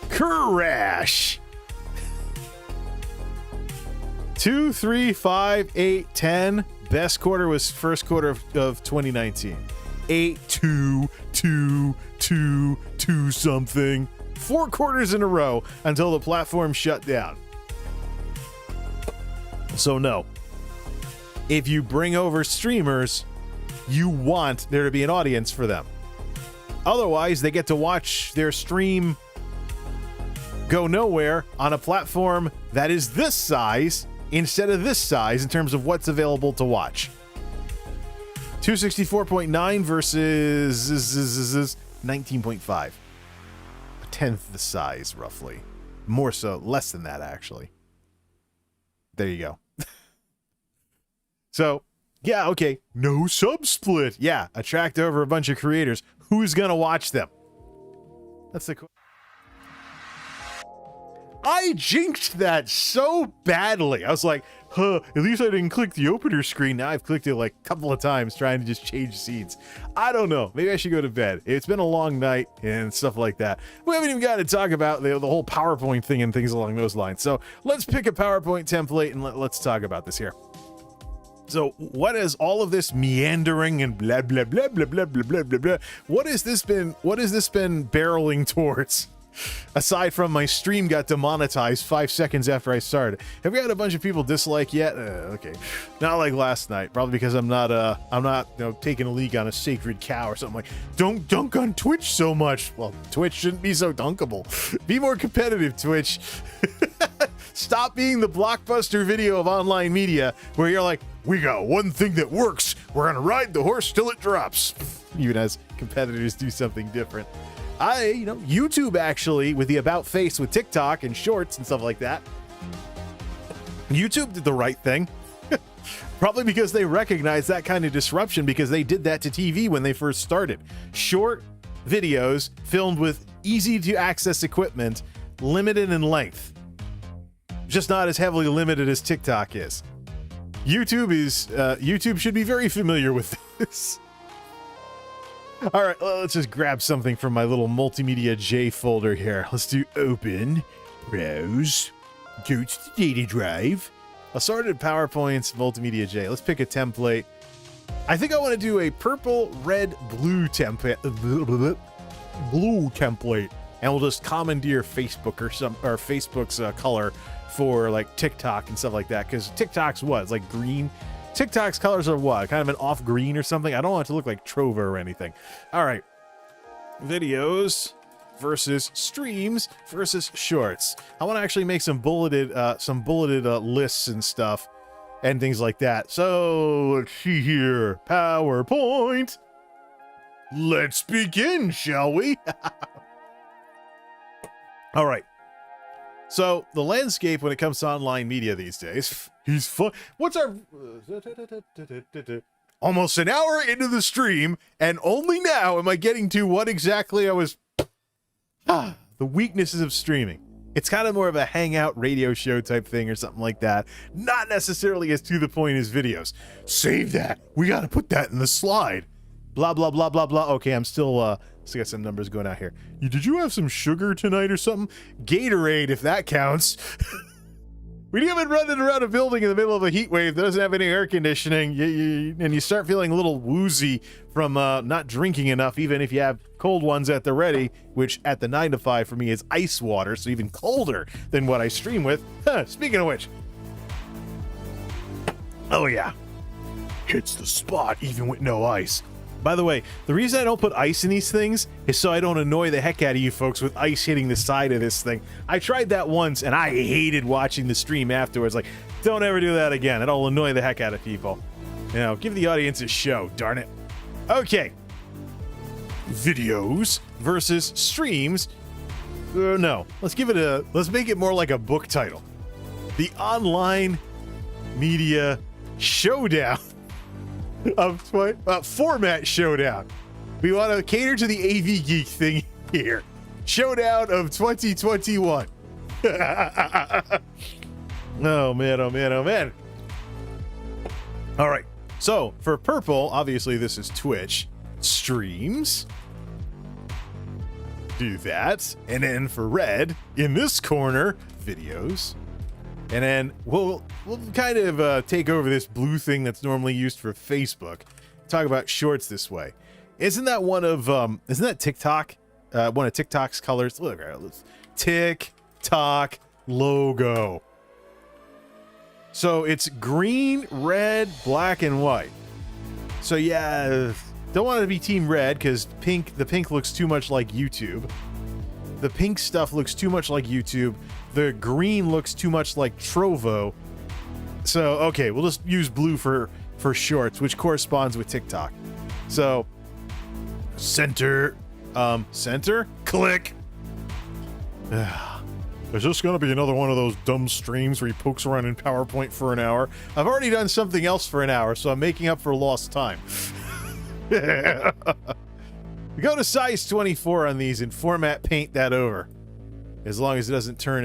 Crash. 2, 3, 5, 8, 10. Best quarter was first quarter of 2019. 8, 2, 2, 2, 2 something. 4 quarters in a row until the platform shut down. So no. If you bring over streamers, you want there to be an audience for them. Otherwise, they get to watch their stream go nowhere on a platform that is this size instead of this size in terms of what's available to watch. 264.9 versus 19.5. A tenth the size, roughly. More so, less than that, actually. There you go. So, yeah, okay. No sub-split. Yeah, attract over a bunch of creators. Who's going to watch them? That's the question. I jinxed that so badly. I was like, at least I didn't click the opener screen. Now I've clicked it like a couple of times trying to just change scenes. I don't know. Maybe I should go to bed. It's been a long night and stuff like that. We haven't even got to talk about the whole PowerPoint thing and things along those lines. So let's pick a PowerPoint template and let's talk about this here. So what is all of this meandering and blah, blah, blah, blah, blah, blah, blah, blah, blah. What has this been barreling towards? Aside from my stream got demonetized 5 seconds after I started. Have we had a bunch of people dislike yet? Okay, not like last night. Probably because I'm not taking a leak on a sacred cow or something like. Don't dunk on Twitch so much. Well, Twitch shouldn't be so dunkable. Be more competitive, Twitch. Stop being the blockbuster video of online media where you're like, we got one thing that works. We're gonna ride the horse till it drops. Even as competitors do something different. YouTube actually, with the about face with TikTok and shorts and stuff like that, YouTube did the right thing. Probably because they recognized that kind of disruption because they did that to TV when they first started. Short videos filmed with easy to access equipment, limited in length. Just not as heavily limited as TikTok is. YouTube should be very familiar with this. All right, well, let's just grab something from my little MultimediaJay folder here. Let's do open, browse, go to the data drive. Assorted PowerPoints, MultimediaJay. Let's pick a template. I think I want to do a purple, red, blue template. And we'll just commandeer Facebook or Facebook's color for like TikTok and stuff like that. Because TikTok's what? It's like green. TikTok's colors are what? Kind of an off green or something? I don't want it to look like Trover or anything. All right. Videos versus streams versus shorts. I want to actually make some bulleted lists and stuff and things like that. So let's see here. PowerPoint. Let's begin, shall we? All right. So the landscape when it comes to online media these days, he's fun. What's our almost an hour into the stream, and only now am I getting to what exactly I was. The weaknesses of streaming. It's kind of more of a hangout radio show type thing or something like that. Not necessarily as to the point as videos. Save that. We got to put that in the slide. Blah, blah, blah, blah, blah. Okay, I'm still got some numbers going out here. Did you have some sugar tonight or something? Gatorade, if that counts. When you've been running around a building in the middle of a heat wave that doesn't have any air conditioning, and you start feeling a little woozy from not drinking enough, even if you have cold ones at the ready, which at the 9 to 5 for me is ice water, so even colder than what I stream with. Speaking of which. Oh yeah. Hits the spot even with no ice. By the way, the reason I don't put ice in these things is so I don't annoy the heck out of you folks with ice hitting the side of this thing. I tried that once, and I hated watching the stream afterwards. Like, don't ever do that again. It'll annoy the heck out of people. You know, give the audience a show, darn it. Okay. Videos versus streams. No, let's make it more like a book title. The Online Media Showdown. Format showdown. We want to cater to the AV geek thing here. Showdown of 2021. Oh man, oh man, oh man. All right. So for purple, obviously this is Twitch. Streams. Do that. And then for red, in this corner, videos. And then we'll kind of take over this blue thing that's normally used for Facebook. Talk about shorts this way. Isn't that TikTok? One of TikTok's colors. Look, TikTok logo. So it's green, red, black, and white. So yeah, don't want to be team red because the pink looks too much like YouTube. The pink stuff looks too much like YouTube. The green looks too much like Trovo. So, okay, we'll just use blue for shorts, which corresponds with TikTok. So, center, click. Is this going to be another one of those dumb streams where he pokes around in PowerPoint for an hour? I've already done something else for an hour, so I'm making up for lost time. We go to size 24 on these and format paint that over. As long as it doesn't turn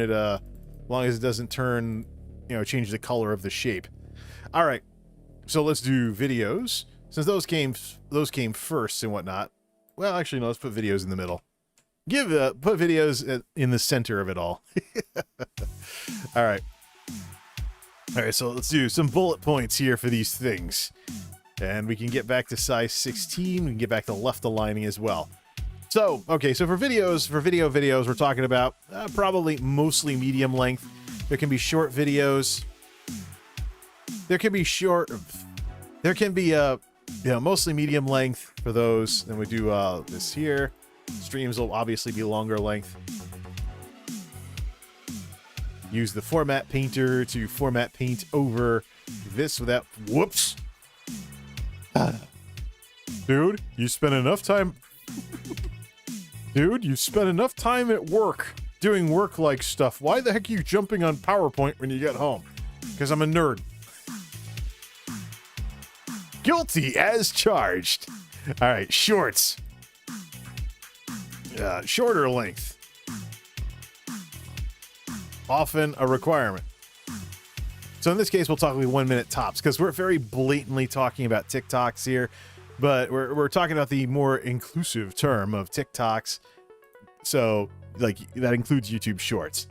change the color of the shape. All right. So let's do videos. Since those came first and whatnot. Well, actually, no, let's put videos in the middle. Put videos in the center of it all. All right. All right, so let's do some bullet points here for these things. And we can get back to size 16. We can get back to left aligning as well. So, okay, so for video videos, we're talking about probably mostly medium length. There can be short videos. There can be mostly medium length for those. Then we do this here. Streams will obviously be longer length. Use the format painter to format paint over this without, whoops. Dude, you spent enough time. Dude, you spent enough time at work doing work-like stuff. Why the heck are you jumping on PowerPoint when you get home? Because I'm a nerd. Guilty as charged. All right, shorts. Shorter length. Often a requirement. So in this case, we'll talk about 1 minute tops because we're very blatantly talking about TikToks here, but we're talking about the more inclusive term of TikToks. So like that includes YouTube Shorts.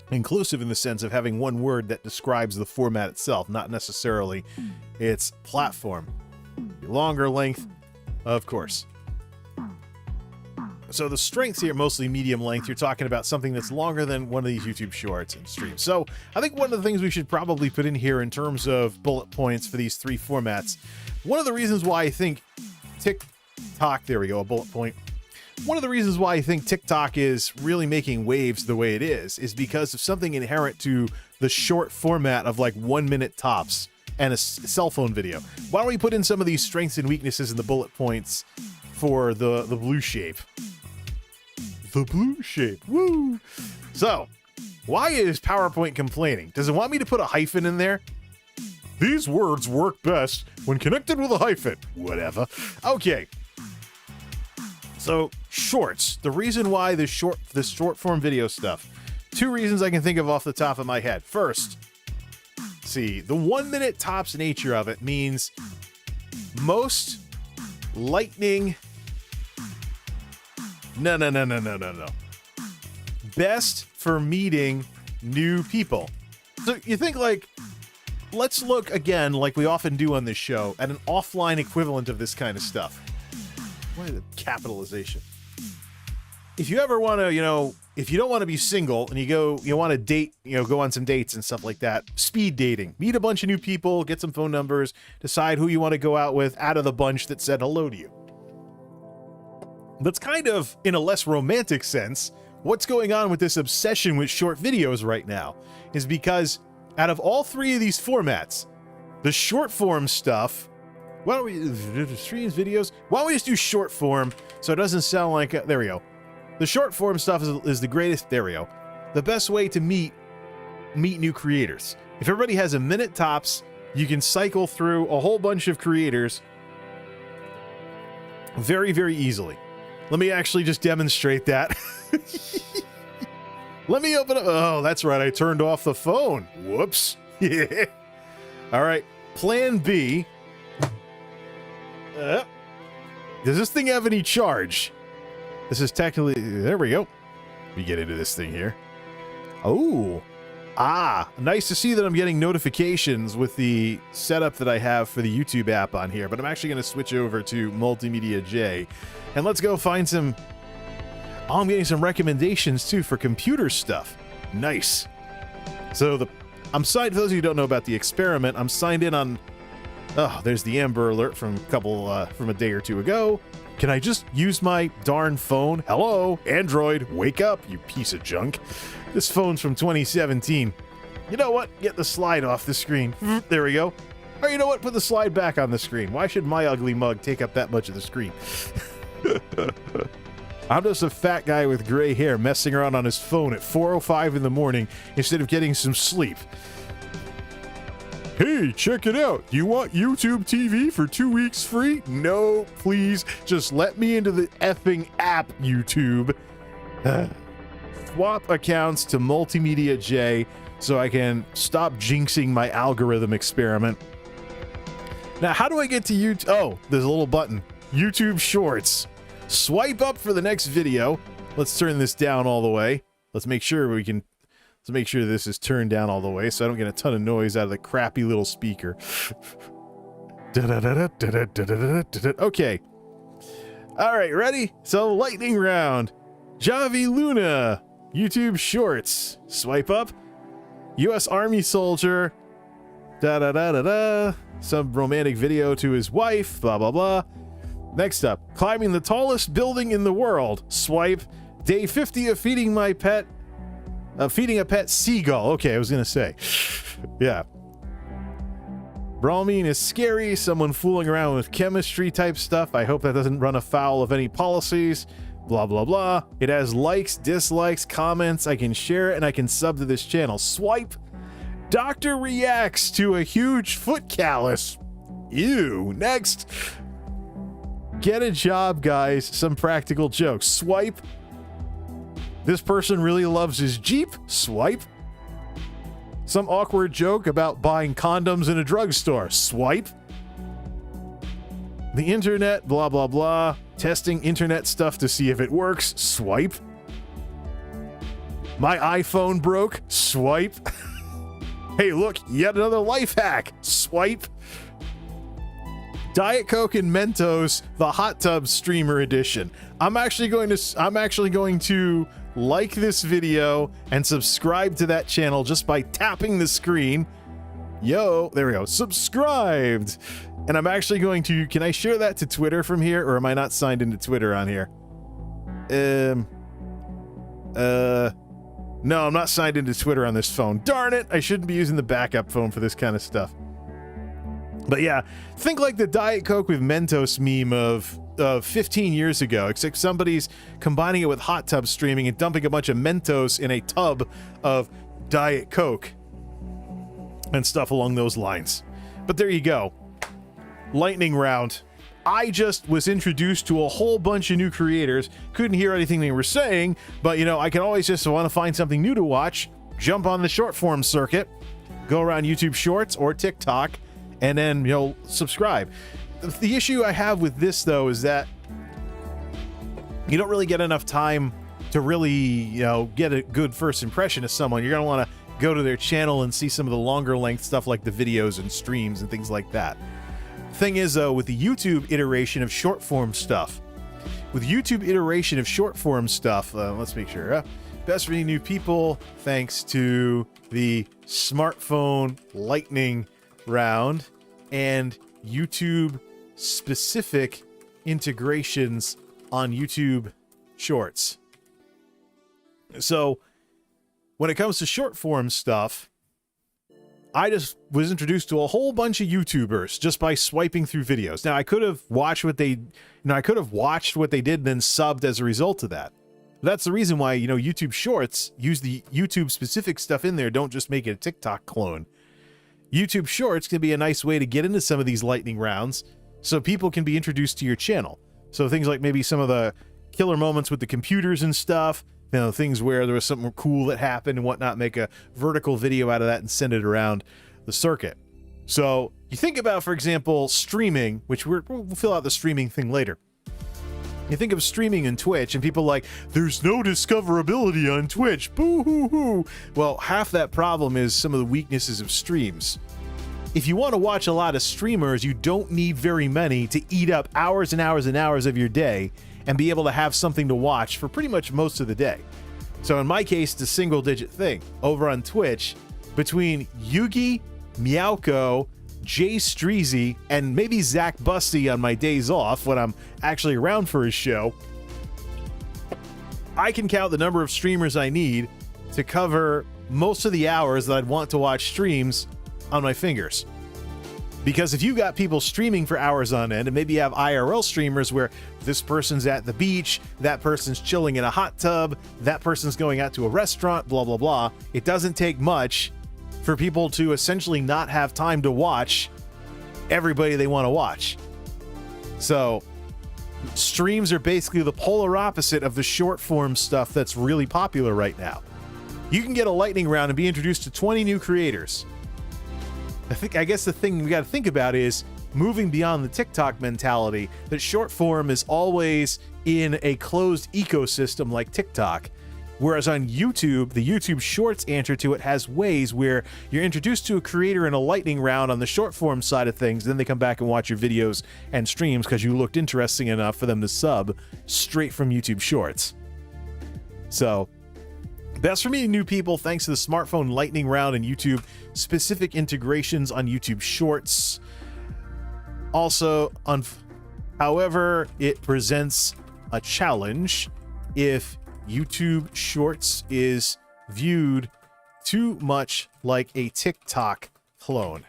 Inclusive in the sense of having one word that describes the format itself, not necessarily its platform. Longer length, of course. So the strengths here, mostly medium length. You're talking about something that's longer than one of these YouTube Shorts and streams. So I think one of the things we should probably put in here in terms of bullet points for these three formats, one of the reasons why I think TikTok, there we go, a bullet point. One of the reasons why I think TikTok is really making waves the way it is because of something inherent to the short format of like 1 minute tops and a cell phone video. Why don't we put in some of these strengths and weaknesses in the bullet points for the blue shape? The blue shape, woo! So, why is PowerPoint complaining? Does it want me to put a hyphen in there? These words work best when connected with a hyphen. Whatever. Okay. So, shorts. The reason why this short form video stuff. Two reasons I can think of off the top of my head. First, see, the 1 minute tops nature of it means most lightning. No. Best for meeting new people. So you think like, let's look again, like we often do on this show, at an offline equivalent of this kind of stuff. Why the capitalization? If you ever want to, if you don't want to be single and you want to date, go on some dates and stuff like that, speed dating, meet a bunch of new people, get some phone numbers, decide who you want to go out with out of the bunch that said hello to you. That's kind of, in a less romantic sense, what's going on with this obsession with short videos right now, is because out of all three of these formats, the short form stuff, why don't we, streams, videos, why don't we just do short form so it doesn't sound like, there we go. The short form stuff is the greatest, there we go. The best way to meet new creators. If everybody has a minute tops, you can cycle through a whole bunch of creators very, very easily. Let me actually just demonstrate that. Let me open up. Oh, that's right. I turned off the phone. Whoops. Yeah. All right. Plan B. Does this thing have any charge? This is technically, there we go. We get into this thing here. Oh. Nice to see that I'm getting notifications with the setup that I have for the YouTube app on here, but I'm actually going to switch over to MultimediaJay, and let's go find some, I'm getting some recommendations too for computer stuff. Nice. So I'm signed, for those of you who don't know about the experiment, I'm signed in on, there's the Amber Alert from a day or two ago. Can I just use my darn phone? Hello, Android, wake up, you piece of junk. This phone's from 2017. You know what? Get the slide off the screen. There we go. Or you know what? Put the slide back on the screen. Why should my ugly mug take up that much of the screen? I'm just a fat guy with gray hair messing around on his phone at 4:05 in the morning instead of getting some sleep. Hey, check it out. You want YouTube TV for 2 weeks free? No, please. Just let me into the effing app, YouTube. Swap accounts to MultimediaJay so I can stop jinxing my algorithm experiment. Now, how do I get to YouTube? Oh, there's a little button. YouTube Shorts. Swipe up for the next video. Let's turn this down all the way. Let's make sure this is turned down all the way so I don't get a ton of noise out of the crappy little speaker. Okay. All right, ready? So lightning round. Javi Luna, YouTube Shorts. Swipe up. U.S. Army soldier. Da-da-da-da-da. Some romantic video to his wife. Blah, blah, blah. Next up, climbing the tallest building in the world. Swipe. Day 50 of feeding my pet. Feeding a pet seagull. Okay, I was going to say. Yeah. Bromine is scary. Someone fooling around with chemistry type stuff. I hope that doesn't run afoul of any policies. Blah, blah, blah. It has likes, dislikes, comments. I can share it and I can sub to this channel. Swipe. Doctor reacts to a huge foot callus. Ew. Next. Get a job, guys. Some practical jokes. Swipe. This person really loves his Jeep. Swipe. Some awkward joke about buying condoms in a drugstore. Swipe. The internet, blah, blah, blah. Testing internet stuff to see if it works. Swipe. My iPhone broke. Swipe. Hey, look, yet another life hack. Swipe. Diet Coke and Mentos, the hot tub streamer edition. I'm actually going to like this video and subscribe to that channel just by tapping the screen. Yo, there we go. Subscribed. And I'm actually going to, can I share that to Twitter from here, or am I not signed into Twitter on here? No, I'm not signed into Twitter on this phone. Darn it, I shouldn't be using the backup phone for this kind of stuff. But yeah, think like the Diet Coke with Mentos meme of 15 years ago, except somebody's combining it with hot tub streaming and dumping a bunch of Mentos in a tub of Diet Coke and stuff along those lines. But there you go. Lightning round. I just was introduced to a whole bunch of new creators. Couldn't hear anything they were saying, but you know, I can always just want to find something new to watch, jump on the short form circuit, go around YouTube Shorts or TikTok, and then, you know, subscribe. The issue I have with this, though, is that you don't really get enough time to really, you know, get a good first impression of someone. You're going to want to go to their channel and see some of the longer length stuff like the videos and streams and things like that. Thing is, though, with the YouTube iteration of short form stuff, let's make sure, best for any new people, thanks to the smartphone lightning round and YouTube specific integrations on YouTube Shorts. So when it comes to short form stuff, I just was introduced to a whole bunch of YouTubers just by swiping through videos. Now I could have watched what they, did and then subbed as a result of that. That's the reason why, you know, YouTube Shorts use the YouTube specific stuff in there. Don't just make it a TikTok clone. YouTube Shorts can be a nice way to get into some of these lightning rounds so people can be introduced to your channel. So things like maybe some of the killer moments with the computers and stuff, you know, things where there was something cool that happened and whatnot, make a vertical video out of that and send it around the circuit. So you think about, for example, streaming, which we'll fill out the streaming thing later. You think of streaming in Twitch and people like, there's no discoverability on Twitch. Boo-hoo-hoo. Well, half that problem is some of the weaknesses of streams. If you want to watch a lot of streamers, you don't need very many to eat up hours and hours and hours of your day and be able to have something to watch for pretty much most of the day. So in my case, it's a single digit thing. Over on Twitch, between Yugi, Meowko, Jay Streezy, and maybe Zach Busty on my days off when I'm actually around for his show, I can count the number of streamers I need to cover most of the hours that I'd want to watch streams on my fingers. Because if you got people streaming for hours on end, and maybe you have IRL streamers where this person's at the beach, that person's chilling in a hot tub, that person's going out to a restaurant, blah, blah, blah, it doesn't take much for people to essentially not have time to watch everybody they want to watch. So streams are basically the polar opposite of the short form stuff that's really popular right now. You can get a lightning round and be introduced to 20 new creators. I guess the thing we got to think about is moving beyond the TikTok mentality that short form is always in a closed ecosystem like TikTok. Whereas on YouTube, the YouTube Shorts answer to it has ways where you're introduced to a creator in a lightning round on the short form side of things, then they come back and watch your videos and streams because you looked interesting enough for them to sub straight from YouTube Shorts. So that's for meeting new people thanks to the smartphone lightning round and YouTube specific integrations on YouTube Shorts. Also, however, it presents a challenge if YouTube Shorts is viewed too much like a TikTok clone.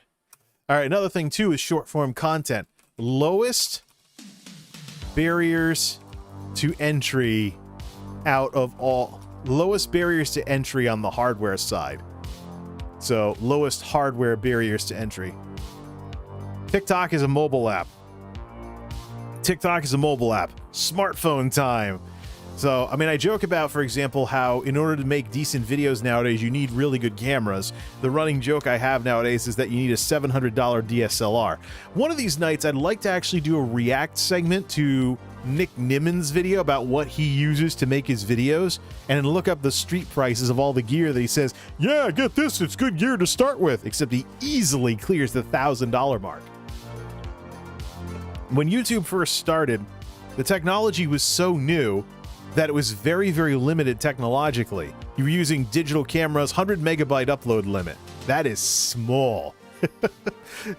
All right, another thing too is short form content. Lowest barriers to entry lowest barriers to entry on the hardware side. So lowest hardware barriers to entry. TikTok is a mobile app. TikTok is a mobile app. Smartphone time. So, I mean, I joke about, for example, how in order to make decent videos nowadays, you need really good cameras. The running joke I have nowadays is that you need a $700 DSLR. One of these nights, I'd like to actually do a react segment to Nick Nimmin's video about what he uses to make his videos and look up the street prices of all the gear that he says, yeah, get this, it's good gear to start with, except he easily clears the $1,000 mark. When YouTube first started, the technology was so new that it was very, very limited technologically. You were using digital cameras, 100 megabyte upload limit. That is small.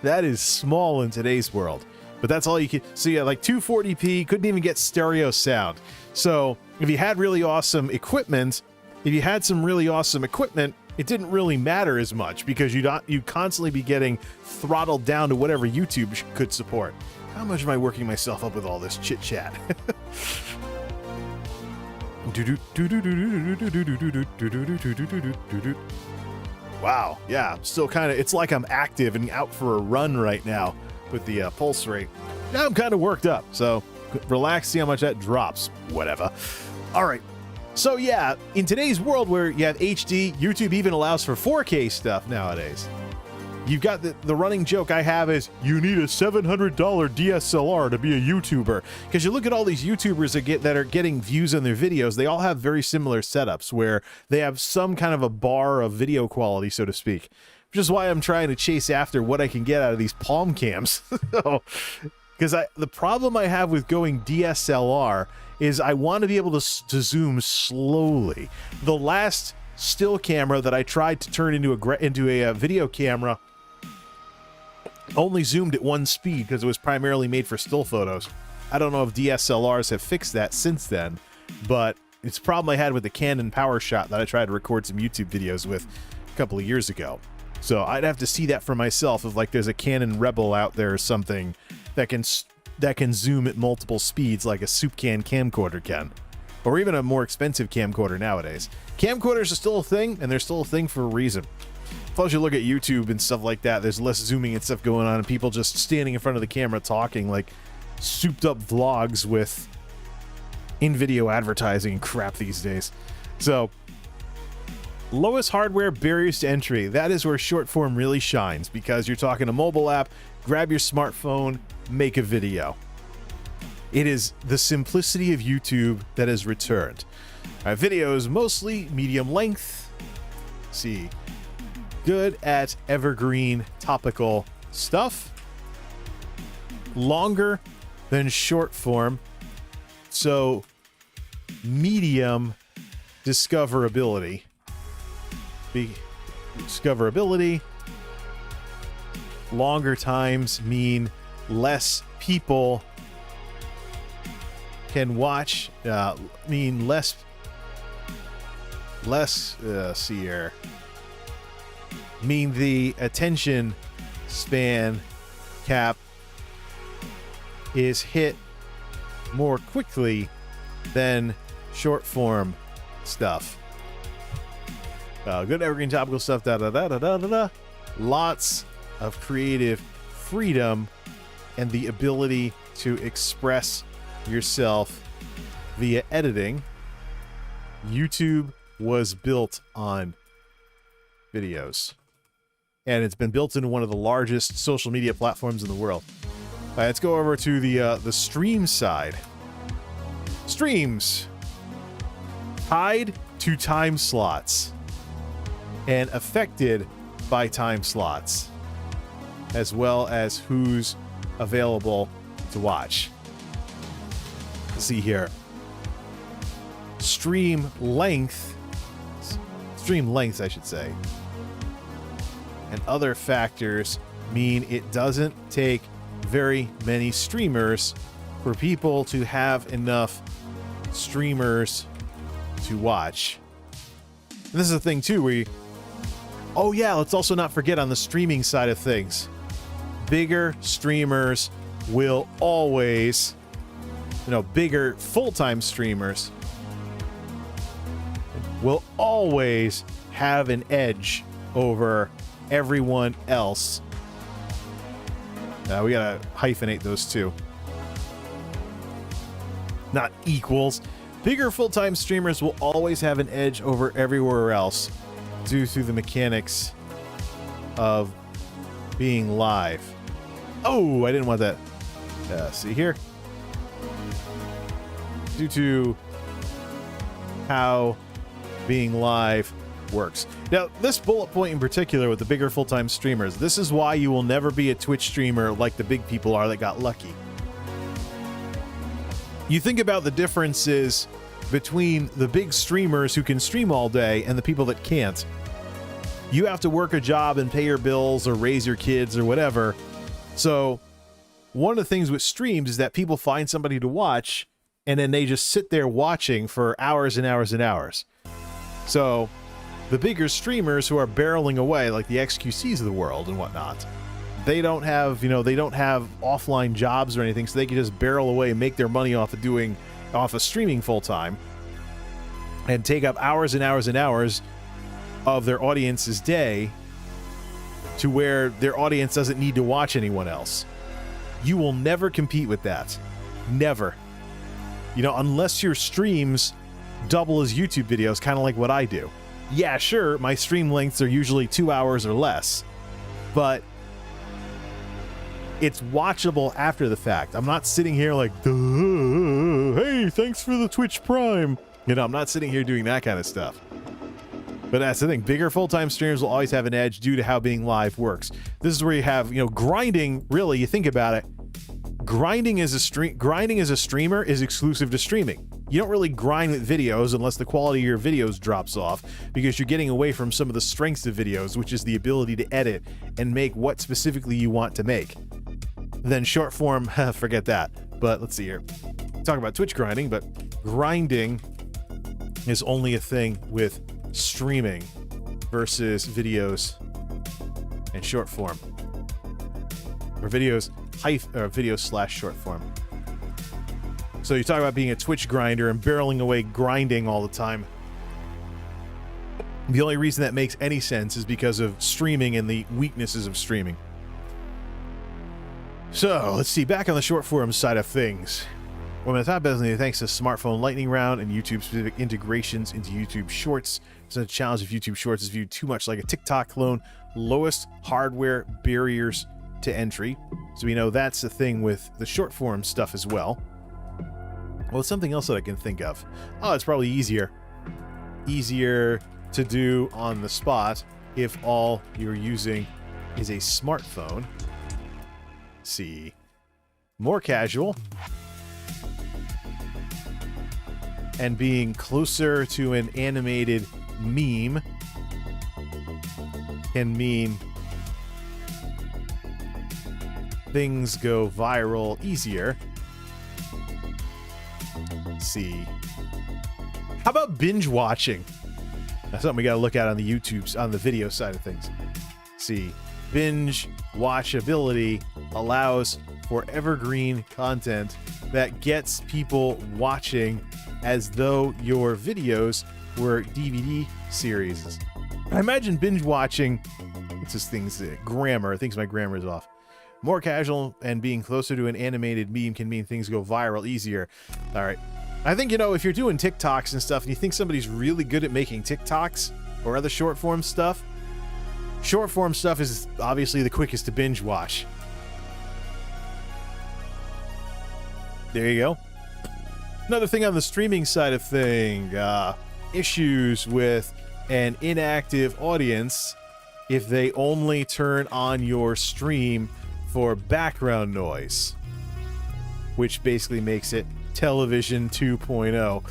That is small in today's world. But that's all you could see. Yeah, like 240p, couldn't even get stereo sound. So if you had really awesome equipment, it didn't really matter as much because you'd constantly be getting throttled down to whatever YouTube could support. How much am I working myself up with all this chit chat? Wow, yeah, still kind of, it's like I'm active and out for a run right now with the pulse rate. Now I'm kind of worked up, so relax, see how much that drops. Whatever. All right. So yeah, in today's world where you have HD, YouTube even allows for 4K stuff nowadays. You've got the running joke I have is you need a $700 DSLR to be a YouTuber. Because you look at all these YouTubers that are getting views on their videos, they all have very similar setups where they have some kind of a bar of video quality, so to speak. Which is why I'm trying to chase after what I can get out of these palm cams. Because the problem I have with going DSLR is I want to be able to zoom slowly. The last still camera that I tried to turn into a video camera only zoomed at one speed because it was primarily made for still photos. I don't know if DSLRs have fixed that since then, but it's a problem I had with the Canon PowerShot that I tried to record some YouTube videos with a couple of years ago. So I'd have to see that for myself if like there's a Canon Rebel out there or something that can zoom at multiple speeds like a soup can camcorder can. Or even a more expensive camcorder nowadays. Camcorders are still a thing, and they're still a thing for a reason. Plus, you look at YouTube and stuff like that, there's less zooming and stuff going on, and people just standing in front of the camera talking like souped-up vlogs with in-video advertising and crap these days. So, lowest hardware barriers to entry. That is where short form really shines, because you're talking a mobile app, grab your smartphone, make a video. It is the simplicity of YouTube that has returned. Videos mostly medium length. Let's see, good at evergreen topical stuff. Longer than short form. So medium discoverability. Discoverability. Longer times mean less people can watch, mean less see here, mean the attention span cap is hit more quickly than short form stuff. Good evergreen topical stuff, lots of creative freedom and the ability to express yourself via editing. YouTube was built on videos, and it's been built into one of the largest social media platforms in the world. Let's go over to the stream side. Streams tied to time slots and affected by time slots, as well as who's available to watch. Let's see here. Stream lengths, I should say, and other factors mean it doesn't take very many streamers for people to have enough streamers to watch. And this is the thing too, oh yeah, let's also not forget on the streaming side of things, bigger streamers will always, bigger full-time streamers will always have an edge over everyone else. We gotta hyphenate those two. Not equals. Bigger full-time streamers will always have an edge over everywhere else due to the mechanics of being live. Oh, I didn't want that. See here? Due to how being live works. Now, this bullet point in particular with the bigger full-time streamers, this is why you will never be a Twitch streamer like the big people are that got lucky. You think about the differences between the big streamers who can stream all day and the people that can't. You have to work a job and pay your bills or raise your kids or whatever. So one of the things with streams is that people find somebody to watch and then they just sit there watching for hours and hours and hours. So the bigger streamers who are barreling away, like the XQCs of the world and whatnot, they don't have, they don't have offline jobs or anything, so they can just barrel away and make their money off of streaming full time and take up hours and hours and hours of their audience's day to where their audience doesn't need to watch anyone else. You will never compete with that. Never. Unless your streams double as YouTube videos, kind of like what I do. Yeah, sure, my stream lengths are usually 2 hours or less, but it's watchable after the fact. I'm not sitting here like, hey, thanks for the Twitch Prime. I'm not sitting here doing that kind of stuff. But that's the thing. Bigger full-time streamers will always have an edge due to how being live works. This is where you have, grinding, really, you think about it, grinding as a streamer is exclusive to streaming. You don't really grind with videos unless the quality of your videos drops off, because you're getting away from some of the strengths of videos, which is the ability to edit and make what specifically you want to make. Then short form, forget that. But let's see here. Talk about Twitch grinding, but grinding is only a thing with streaming versus videos and short form, or videos / short form. So you talk about being a Twitch grinder and barreling away grinding all the time. The only reason that makes any sense is because of streaming and the weaknesses of streaming. So let's see, back on the short form side of things. Well, my top business, thanks to smartphone lightning round and YouTube specific integrations into YouTube Shorts. It's a challenge if YouTube Shorts is viewed too much like a TikTok clone. Lowest hardware barriers to entry. So we know that's the thing with the short form stuff as well. Well, it's something else that I can think of. Oh, it's probably easier to do on the spot if all you're using is a smartphone. Let's see. More casual. And being closer to an animated meme can mean things go viral easier. Let's see. How about binge watching? That's something we got to look at on the YouTube's, on the video side of things. Let's see. Binge watchability allows for evergreen content that gets people watching as though your videos were DVD series. I imagine binge watching, it's just things, grammar, I think my grammar is off. More casual and being closer to an animated meme can mean things go viral easier. All right. I think, if you're doing TikToks and stuff and you think somebody's really good at making TikToks or other short form stuff is obviously the quickest to binge watch. There you go. Another thing on the streaming side of thing, issues with an inactive audience if they only turn on your stream for background noise, which basically makes it television 2.0.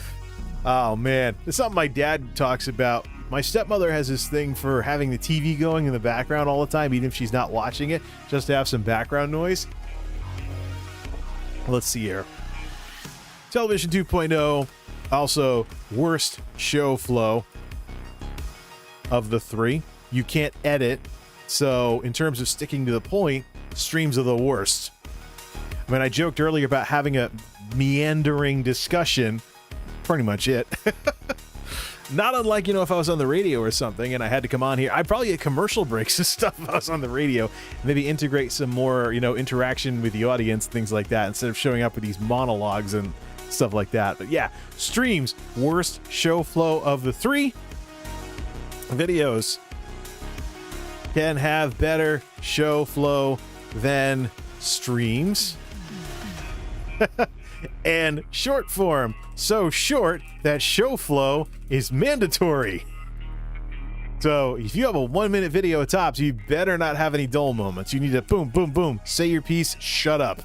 Oh man, it's something my dad talks about. My stepmother has this thing for having the TV going in the background all the time, even if she's not watching it, just to have some background noise. Let's see here. Television 2.0, also worst show flow of the three. You can't edit, so in terms of sticking to the point, streams are the worst. I mean, I joked earlier about having a meandering discussion. Pretty much it. Not unlike, you know, if I was on the radio or something and I had to come on here, I'd probably get commercial breaks and stuff if I was on the radio. Maybe integrate some more, you know, interaction with the audience, things like that, instead of showing up with these monologues and stuff like that. But yeah, streams, worst show flow of the three. Videos can have better show flow than streams. And short form, so short that show flow is mandatory. So if you have a 1-minute video at tops, you better not have any dull moments. You need to boom, boom, boom, say your piece, shut up.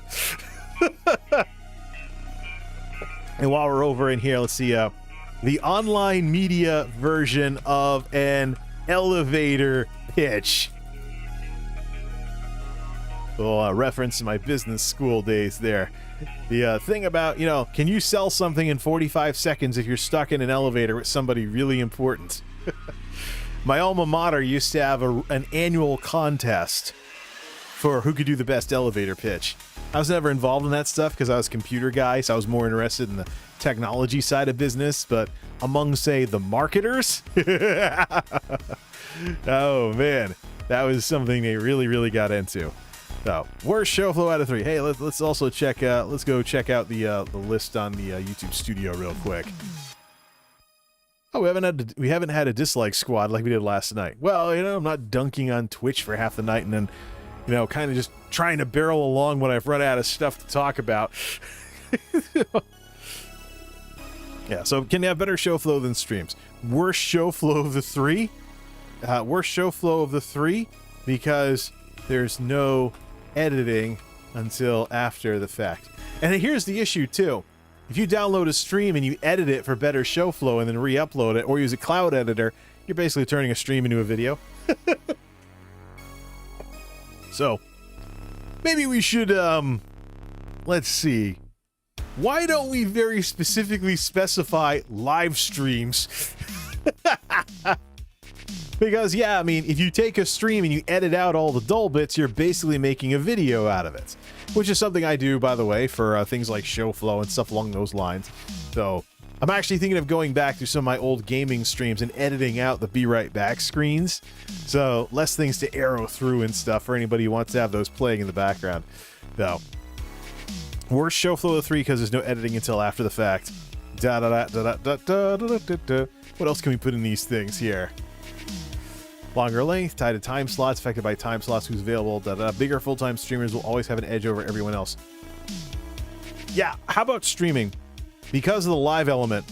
And while we're over in here, let's see the online media version of an elevator pitch. Well, reference to my business school days there. The thing about, you know, can you sell something in 45 seconds if you're stuck in an elevator with somebody really important? My alma mater used to have an annual contest for who could do the best elevator pitch. I was never involved in that stuff because I was a computer guy, so I was more interested in the technology side of business, but among, say, the marketers? Oh, man. That was something they really, really got into. So, worst show flow out of 3. Hey, let's also check. Let's go check out the list on the YouTube Studio real quick. Oh, we haven't had a dislike squad like we did last night. Well, you know, I'm not dunking on Twitch for half the night and then, you know, kind of just trying to barrel along when I've run out of stuff to talk about. Yeah. So, can you have better show flow than streams? Worst show flow of the 3. Worst show flow of the 3 because there's no editing until after the fact. And here's the issue too. If you download a stream and you edit it for better show flow and then re-upload it or use a cloud editor, you're basically turning a stream into a video. So maybe we should let's see. Why don't we very specifically specify live streams? Because, yeah, I mean, if you take a stream and you edit out all the dull bits, you're basically making a video out of it. Which is something I do, by the way, for things like show flow and stuff along those lines. So, I'm actually thinking of going back through some of my old gaming streams and editing out the be right back screens. So, less things to arrow through and stuff for anybody who wants to have those playing in the background. So, worst show flow of 3 because there's no editing until after the fact. What else can we put in these things here? Longer length, tied to time slots, affected by time slots, who's available. Bigger full-time streamers will always have an edge over everyone else. Yeah, how about streaming? Because of the live element,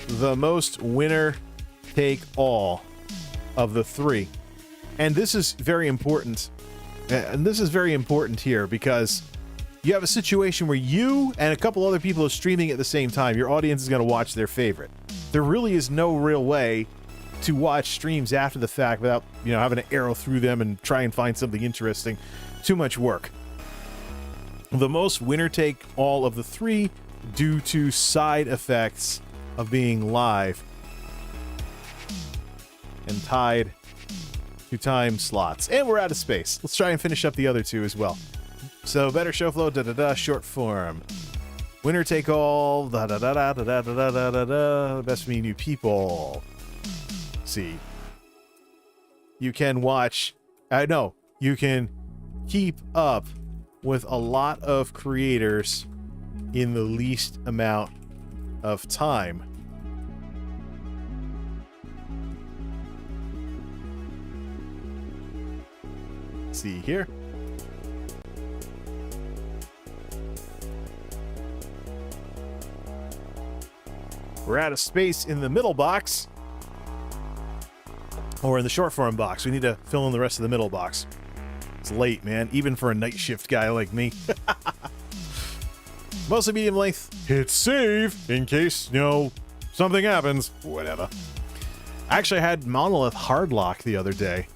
the most winner take all of the 3. And this is very important. And this is very important here because you have a situation where you and a couple other people are streaming at the same time. Your audience is going to watch their favorite. There really is no real way to watch streams after the fact without, you know, having to arrow through them and try and find something interesting. Too much work. The most winner take all of the 3 due to side effects of being live and tied to time slots. And we're out of space. Let's try and finish up the other 2 as well. So better show flow, short form. Winner take all, best me new people. See, you can watch, you can keep up with a lot of creators in the least amount of time. See here. We're out of space in the middle box. Or in the short form box. We need to fill in the rest of the middle box. It's late, man. Even for a night shift guy like me. Mostly medium length. Hit save in case, something happens. Whatever. I actually had Monolith hardlock the other day.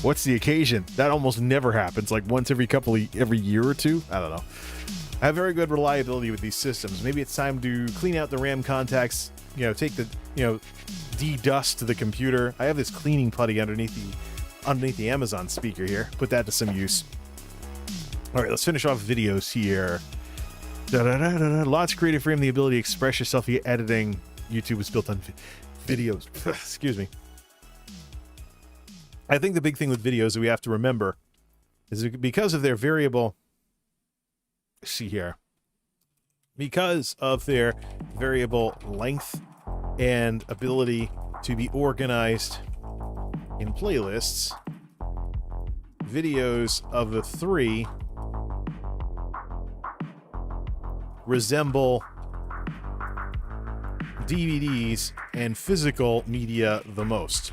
What's the occasion? That almost never happens. Like once every year or two. I don't know. I have very good reliability with these systems. Maybe it's time to clean out the RAM contacts. Take the de-dust the computer. I have this cleaning putty underneath the Amazon speaker here. Put that to some use. All right, let's finish off videos here. Lots of creative freedom, the ability to express yourself via editing. YouTube is built on videos. Excuse me. I think the big thing with videos that we have to remember is because of their variable. See here. Because of their variable length and ability to be organized in playlists, videos of the three resemble DVDs and physical media the most.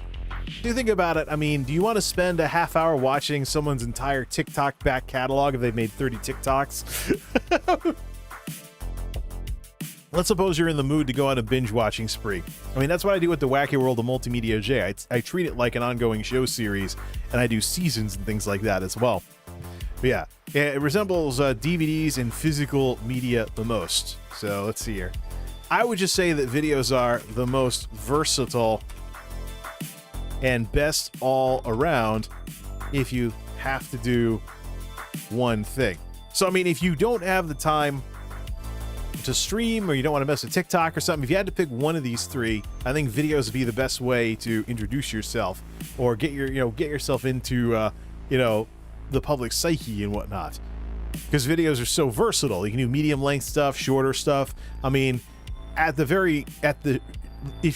Do you think about it? I mean, do you want to spend a half hour watching someone's entire TikTok back catalog if they've made 30 TikToks? Let's suppose you're in the mood to go on a binge watching spree. I mean, that's what I do with the Wacky World of MultimediaJay. I treat it like an ongoing show series, and I do seasons and things like that as well. But yeah, it resembles DVDs and physical media the most. So let's see here. I would just say that videos are the most versatile and best all around if you have to do one thing. So, I mean, if you don't have the time to stream or you don't want to mess with TikTok or something, if you had to pick one of these three, I think videos would be the best way to introduce yourself or get yourself into, the public psyche and whatnot. Because videos are so versatile. You can do medium length stuff, shorter stuff. I mean, if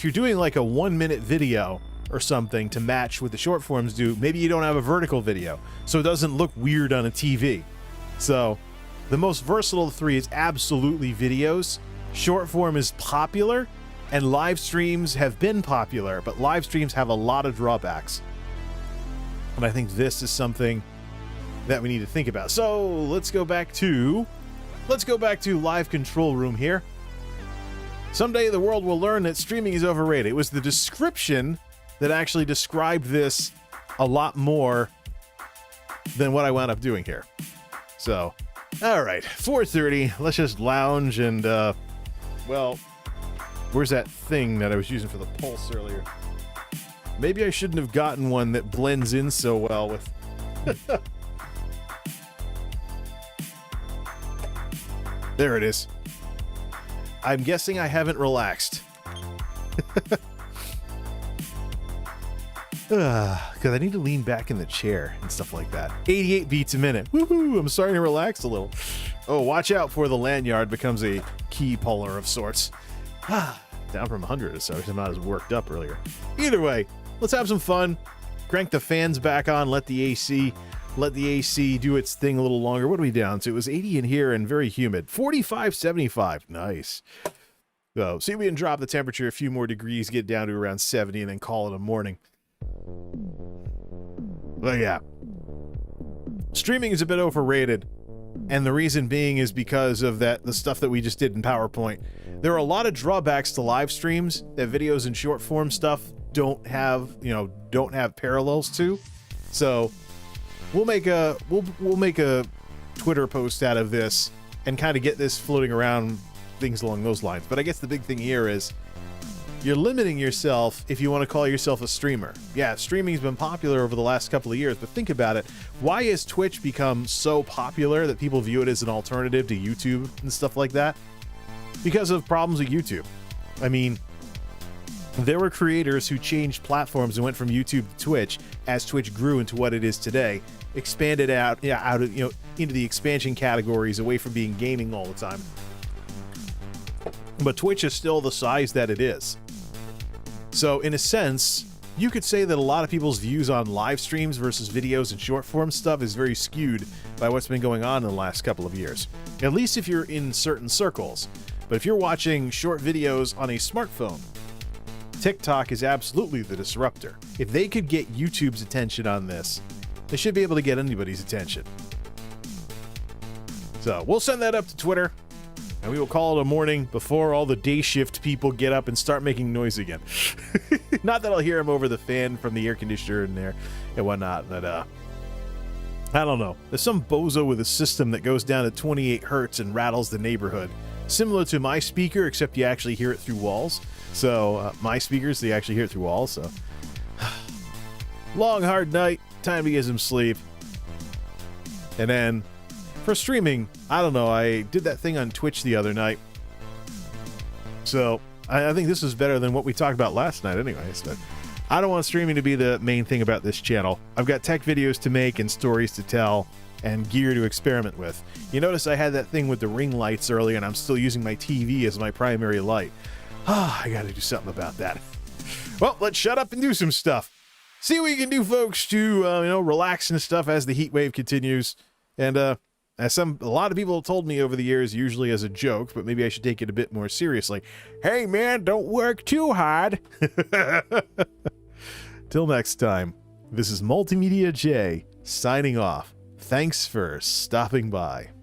you're doing like a 1 minute video or something to match what the short forms do, maybe you don't have a vertical video, so it doesn't look weird on a TV. So the most versatile of the three is absolutely videos. Short form is popular, and live streams have been popular, but live streams have a lot of drawbacks. And I think this is something that we need to think about. So let's go back to live control room here. Someday the world will learn that streaming is overrated. It was the description that actually described this a lot more than what I wound up doing here. So, all right, 4:30. Let's just lounge and, where's that thing that I was using for the pulse earlier? Maybe I shouldn't have gotten one that blends in so well with... There it is. I'm guessing I haven't relaxed. Because I need to lean back in the chair and stuff like that. 88 beats a minute. Woohoo! I'm starting to relax a little. Oh, watch out before the lanyard becomes a key puller of sorts. Down from 100 or so, because I'm not as worked up earlier. Either way, let's have some fun. Crank the fans back on. Let the AC do its thing a little longer. What are we down to? It was 80 in here and very humid. 45, 75. Nice. So, see if we can drop the temperature a few more degrees, get down to around 70, and then call it a morning. But yeah, streaming is a bit overrated, and the reason being is because of the stuff that we just did in PowerPoint. There are a lot of drawbacks to live streams that videos and short form stuff don't have parallels to. So we'll make a Twitter post out of this and kind of get this floating around, things along those lines. But I guess the big thing here is you're limiting yourself if you want to call yourself a streamer. Yeah, streaming's been popular over the last couple of years, but think about it. Why has Twitch become so popular that people view it as an alternative to YouTube and stuff like that? Because of problems with YouTube. I mean, there were creators who changed platforms and went from YouTube to Twitch as Twitch grew into what it is today, expanded out into the expansion categories away from being gaming all the time. But Twitch is still the size that it is. So in a sense, you could say that a lot of people's views on live streams versus videos and short form stuff is very skewed by what's been going on in the last couple of years. At least if you're in certain circles. But if you're watching short videos on a smartphone, TikTok is absolutely the disruptor. If they could get YouTube's attention on this, they should be able to get anybody's attention. So we'll send that up to Twitter, and we will call it a morning before all the day shift people get up and start making noise again. Not that I'll hear them over the fan from the air conditioner in there and whatnot, but I don't know. There's some bozo with a system that goes down to 28 hertz and rattles the neighborhood. Similar to my speaker, except you actually hear it through walls. So my speakers, they actually hear it through walls. So long, hard night. Time to get some sleep. And then for streaming, I don't know. I did that thing on Twitch the other night. So I think this is better than what we talked about last night anyways. But I don't want streaming to be the main thing about this channel. I've got tech videos to make and stories to tell and gear to experiment with. You notice I had that thing with the ring lights earlier, and I'm still using my TV as my primary light. I gotta do something about that. Well, let's shut up and do some stuff. See what we can do, folks, to relax and stuff as the heat wave continues. And as a lot of people have told me over the years, usually as a joke, but maybe I should take it a bit more seriously. Hey man, don't work too hard. Till next time, this is MultimediaJay signing off. Thanks for stopping by.